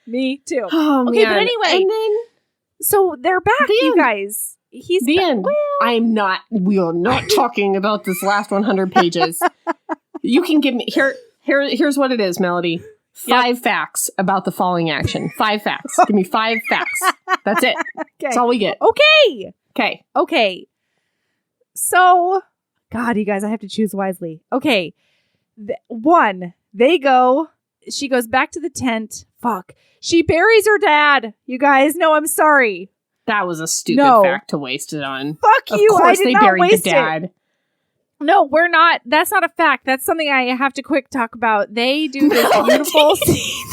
Me too.
Oh,
okay,
man.
but anyway.
And then,
so they're back, you guys. He's
the end.
Well,
we are not talking about this last 100 pages. You can give me, here's what it is, Melody. 5 facts about the falling action. 5 facts. Give me 5 facts. That's it.
Okay.
That's all we get.
Okay. So, God, you guys, I have to choose wisely. Okay. 1, she goes back to the tent. Fuck. She buries her dad. You guys, no, I'm sorry.
That was a stupid fact to waste it on.
Fuck you.
Of course
I did
they
not
buried
waste
the dad.
It. No, we're not. That's not a fact. That's something I have to quick talk about. They do this beautiful scene.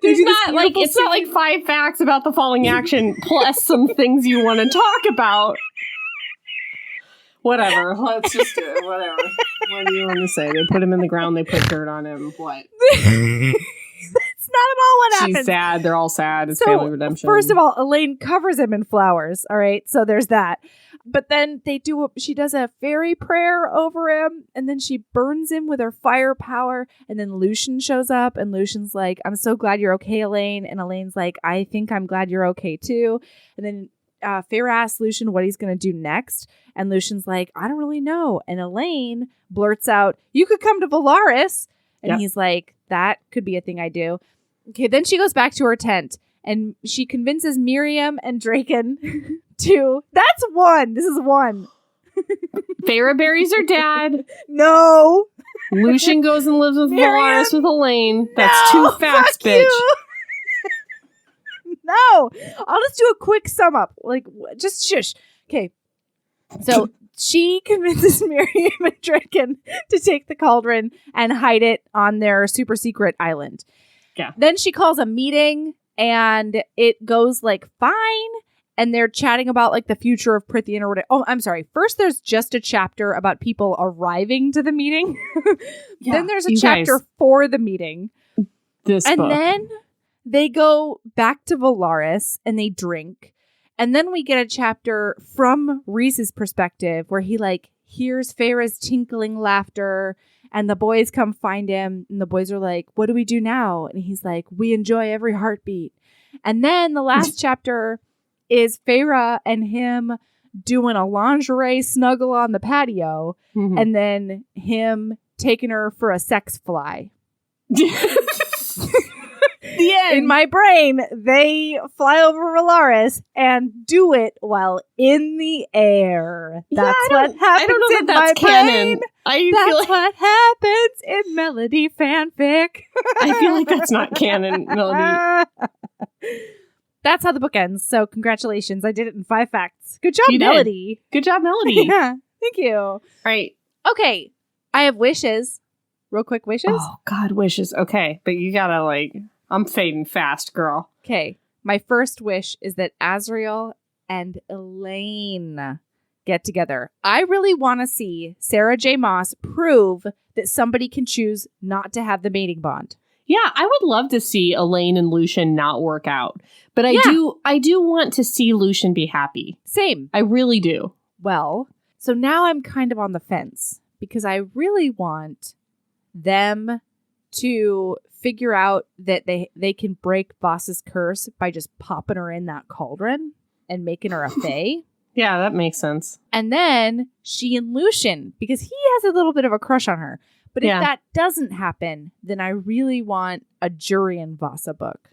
It's not like 5 facts about the falling action plus some things you want to talk about. Whatever. Let's just do it. Whatever. What do you want to say? They put him in the ground. They put dirt on him. What?
That's not at all what happens.
She's sad. They're all sad. It's family redemption.
First of all, Elain covers him in flowers. All right, so there's that. But then she does a fairy prayer over him, and then she burns him with her fire power. And then Lucian shows up, and Lucian's like, "I'm so glad you're okay, Elain." And Elaine's like, "I think I'm glad you're okay too." And then Feyre asks Lucian what he's going to do next, and Lucian's like, "I don't really know." And Elain blurts out, "You could come to Valaris," and he's like, "That could be a thing I do." Okay, then she goes back to her tent, and she convinces Miriam and Draken to... That's one. This is one.
Feyre buries her dad.
No.
Lucian goes and lives with Valaris with Elain. That's
No,
too fast,
fuck
bitch.
you. No. I'll just do a quick sum up. Like, just shush. Okay. So she convinces Miriam and Draken to take the cauldron and hide it on their super secret island.
Yeah.
Then she calls a meeting, and it goes like fine. And they're chatting about like the future of Prythian or whatever. Oh, I'm sorry. First, there's just a chapter about people arriving to the meeting. Then there's a chapter for the meeting.
This book.
Then they go back to Valaris and they drink. And then we get a chapter from Rhys's perspective where he like hears Feyre's tinkling laughter, and the boys come find him, and the boys are like, "What do we do now?" And he's like, "We enjoy every heartbeat." And then the last chapter is Feyre and him doing a lingerie snuggle on the patio, and then him taking her for a sex fly.
The end.
In my brain, they fly over Valaris and do it while in the air. That's what happens.
I don't know
in
that's
my
canon.
brain. That's what happens in Melody fanfic.
I feel like that's not canon, Melody.
That's how the book ends. So congratulations. I did it in 5 facts. Good job,
You did.
Melody.
Good job, Melody.
Yeah. Thank you.
All right.
Okay. I have wishes. Real quick wishes.
Oh, God, wishes. Okay. But you gotta I'm fading fast, girl.
Okay. My first wish is that Azriel and Elain get together. I really want to see Sarah J. Maas prove that somebody can choose not to have the mating bond.
Yeah, I would love to see Elain and Lucian not work out. But I do want to see Lucian be happy.
Same.
I really do.
Well, so now I'm kind of on the fence because I really want them to figure out that they can break Voss's curse by just popping her in that cauldron and making her a fae.
Yeah, that makes sense.
And then she and Lucian, because he has a little bit of a crush on her. But if that doesn't happen, then I really want a Jurian Vossa book.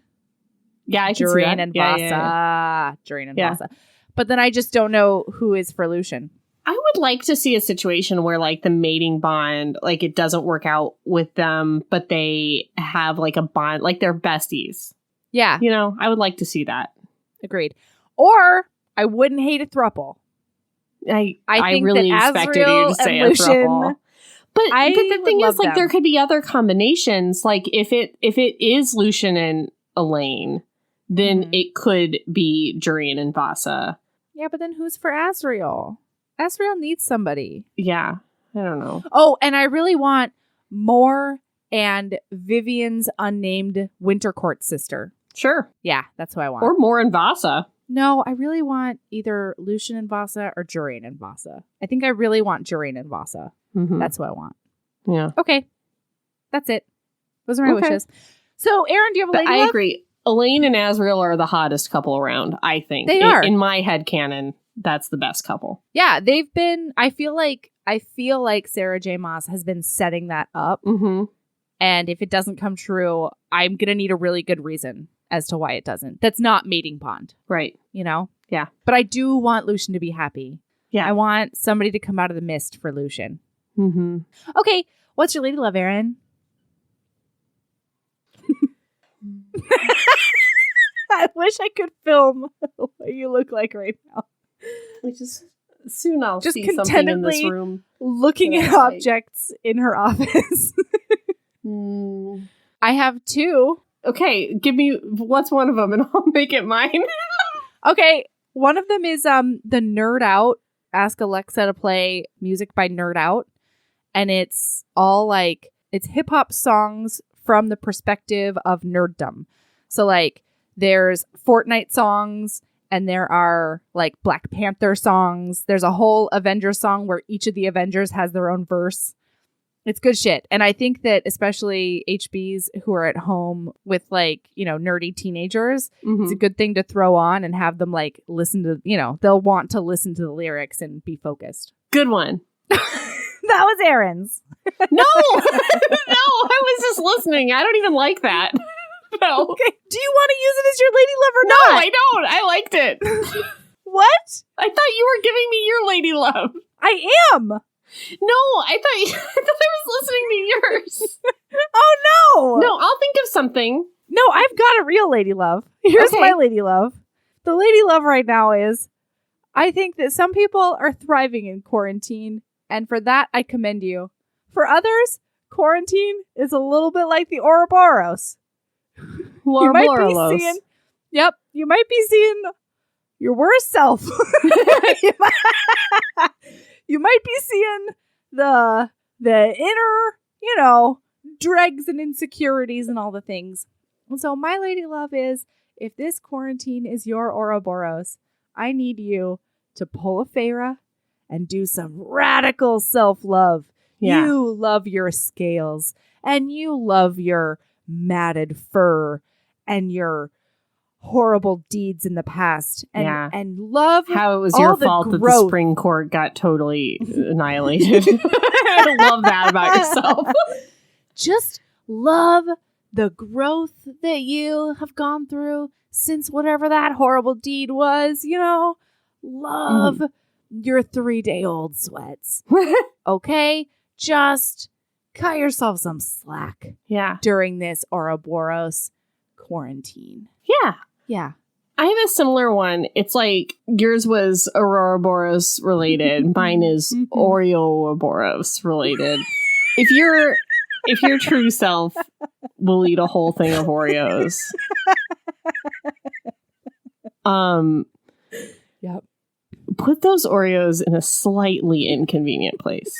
Yeah, I can see
Jurian
that.
and Vossa. Jurian and Vossa. But then I just don't know who is for Lucian.
I would like to see a situation where the mating bond, it doesn't work out with them, but they have a bond, they're besties.
Yeah.
I would like to see that.
Agreed. Or I wouldn't hate a thruple.
I
think
really
that
expected
Azriel
you to say
and
a
Lucian,
throuple. But the thing is,
them.
there could be other combinations. If it is Lucian and Elain, then it could be Jurian and Vossa.
Yeah, but then who's for Azriel? Azriel needs somebody.
Yeah, I don't know.
Oh, and I really want Mor and Vivian's unnamed Wintercourt sister.
Sure.
Yeah, that's who I want.
Or Mor and Vossa.
No, I really want either Lucian and Vossa or Jurian and Vossa. I think I really want Jurian and Vossa.
Mm-hmm.
That's what I want.
Yeah.
Okay. That's it. Those are my wishes. So, Erin, do you have a lady
I
love?
agree. Elain and Azriel are the hottest couple around, I think.
They are.
In my head canon, that's the best couple.
Yeah, they've been... I feel like Sarah J. Maas has been setting that up.
Mm-hmm.
And if it doesn't come true, I'm going to need a really good reason as to why it doesn't. That's not mating bond.
Right.
Yeah. But I do want Lucian to be happy.
Yeah.
I want somebody to come out of the mist for Lucian.
Mm-hmm.
Okay. What's your lady love, Erin? I wish I could film what you look like right now.
Soon I'll
Just
see something in this
contentedly
room.
Looking at objects in her office. I have 2.
Okay, give me what's one of them and I'll make it mine.
Okay, one of them is the Nerd Out. Ask Alexa to play music by Nerd Out. and it's all like, it's hip hop songs from the perspective of nerddom. So like there's Fortnite songs, and there are like Black Panther songs. There's a whole Avengers song where each of the Avengers has their own verse. It's good shit. And I think that especially HBs who are at home with like, you know, nerdy teenagers, it's a good thing to throw on and have them like listen to, you know, they'll want to listen to the lyrics and be focused.
Good one.
That was Erin's.
No, no, I was just listening. I don't even like that. No.
Okay. Do you want to use it as your lady love or
No,
not?
I don't. I liked it.
What?
I thought you were giving me your lady love.
I am.
No, I thought I was listening to yours.
Oh, no.
No, I'll think of something.
No, I've got a real lady love. Here's
Okay.
my lady love. The lady love right now is, I think that some people are thriving in quarantine, and for that, I commend you. For others, quarantine is a little bit like the Ouro Boros. You might be seeing, you might be seeing your worst self. You might be seeing the inner, you know, dregs and insecurities and all the things. And so my lady love is, if this quarantine is your Ouro Boros, I need you to pull a Feyre and do some radical self-love.
Yeah.
You love your scales, and you love your matted fur and your horrible deeds in the past, and love
how it was
all
your
the
fault that the
growth.
spring court got totally annihilated. I love that about yourself.
Just love the growth that you have gone through since whatever that horrible deed was, you know. Love your 3-day-old sweats. Okay? Just cut yourself some slack
Yeah.
during this Ouro Boros quarantine.
Yeah.
Yeah.
I have a similar one. It's like yours was Ouro Boros related. Mine is Oreo-o Boros related. If your true self will eat a whole thing of Oreos.
Yep.
Put those Oreos in a slightly inconvenient place.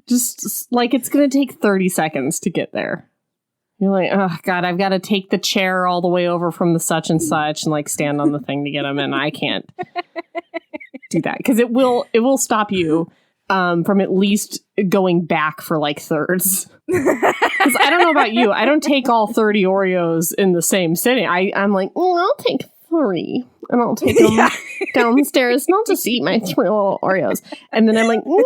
Just like it's going to take 30 seconds to get there. You're like, oh God, I've got to take the chair all the way over from the such and such and like stand on the thing to get them, and I can't do that because it will stop you from at least going back for like thirds. Because I don't know about you, I don't take all 30 Oreos in the same sitting. I'm like, I'll take 3 and I'll take them downstairs and I'll just eat my 3 little Oreos, and then I'm like, I'll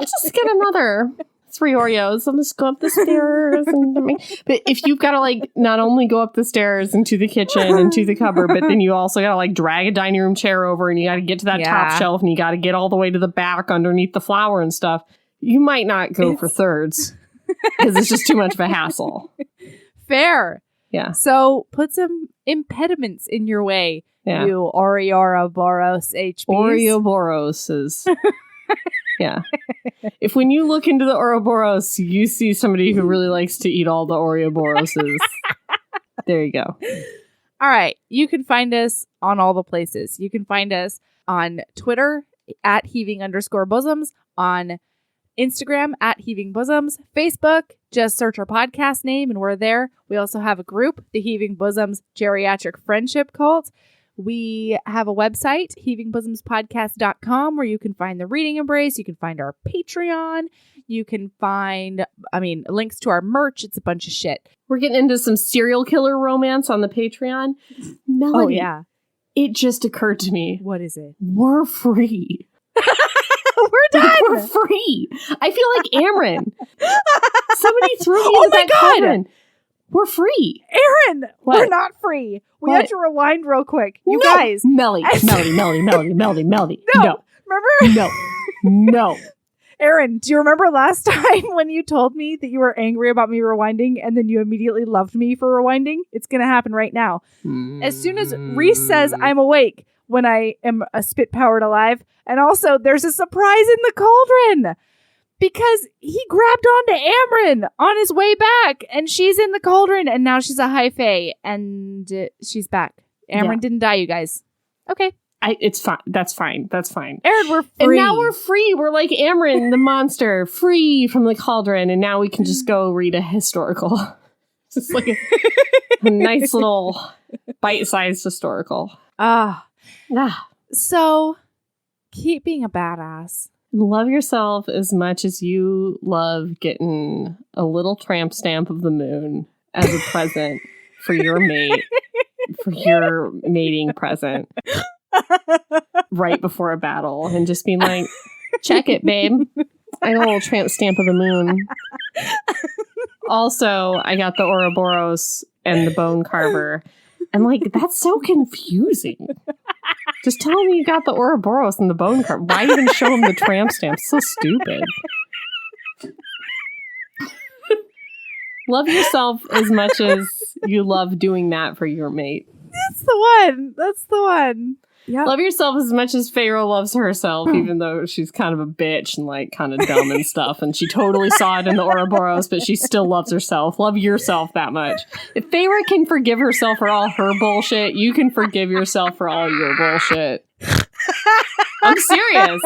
just get another 3 Oreos. I'll just go up the stairs. But if you've got to like not only go up the stairs into the kitchen and to the cupboard, but then you also got to like drag a dining room chair over, and you got to get to that top shelf, and you got to get all the way to the back underneath the flour and stuff. You might not go for thirds because it's just too much of a hassle.
Fair.
Yeah.
So put some impediments in your way,
Yeah.
you Ouro Boros HBs.
Ouro-o Boros is... Yeah. If when you look into the Ouro Boros, you see somebody who really likes to eat all the Ouro Boroses, there you go.
All right. You can find us on all the places. You can find us on Twitter at heaving_bosoms, on Instagram at heaving bosoms, Facebook, just search our podcast name and we're there. We also have a group, the Heaving Bosoms Geriatric Friendship Cult. We have a website, heavingbosomspodcast.com, where you can find the Reading Embrace. You can find our Patreon. You can find, links to our merch. It's a bunch of shit.
We're getting into some serial killer romance on the Patreon. Melanie,
Oh, yeah.
It just occurred to me.
What is it?
We're free.
We're done.
We're free. I feel like Erin. Somebody threw me
Oh
into
my
that
God.
cauldron. We're free.
Erin,
What?
we're not free. We
What?
have to rewind real quick. You
No.
guys.
Melody.
No. Remember?
No.
Erin, do you remember last time when you told me that you were angry about me rewinding and then you immediately loved me for rewinding? It's going to happen right now. As soon as Reese says I'm awake when I am a spit-powered alive, and also there's a surprise in the cauldron because he grabbed onto Amryn on his way back and she's in the cauldron and now she's a high fae and she's back. Amryn didn't die, you guys. Okay.
It's fine. That's fine. That's fine.
Erin, we're free.
And now we're free. We're like Amryn, the monster, free from the cauldron. And now we can just go read a historical. Just like a nice little bite-sized historical.
So, keep being a badass.
Love yourself as much as you love getting a little tramp stamp of the moon as a present for your mate, for your mating present. Right before a battle and just being like, check it, babe. I got a little tramp stamp of the moon. Also, I got the Ouro Boros and the bone carver. And like, that's so confusing. Just tell him you got the Ouro Boros and the bone carver. Why even show him the tramp stamp? So stupid. Love yourself as much as you love doing that for your mate.
That's the one. Yeah.
Love yourself as much as Feyre loves herself, even though she's kind of a bitch and like kind of dumb and stuff. And she totally saw it in the Ouro Boros, but she still loves herself. Love yourself that much. If Feyre can forgive herself for all her bullshit, you can forgive yourself for all your bullshit. I'm serious.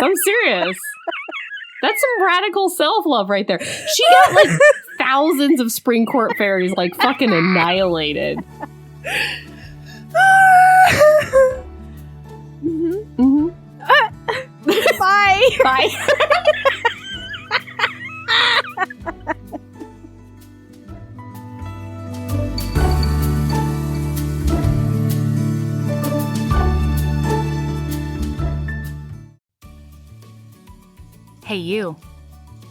That's some radical self-love right there. She got like thousands of spring court fairies like fucking annihilated.
Bye.
Bye.
Hey, you.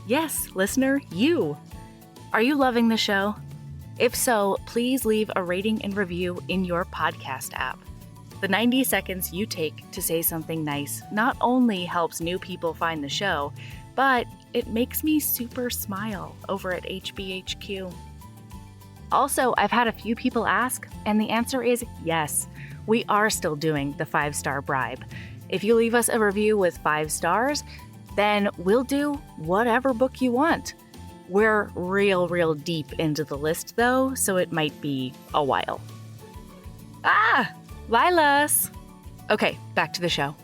Yes, listener, you. Are you loving the show? If so, please leave a rating and review in your podcast app. The 90 seconds you take to say something nice not only helps new people find the show, but it makes me super smile over at HBHQ. Also, I've had a few people ask, and the answer is yes. We are still doing the 5-star bribe. If you leave us a review with 5 stars, then we'll do whatever book you want. We're real deep into the list, though, so it might be a while. Lilas! Okay, back to the show.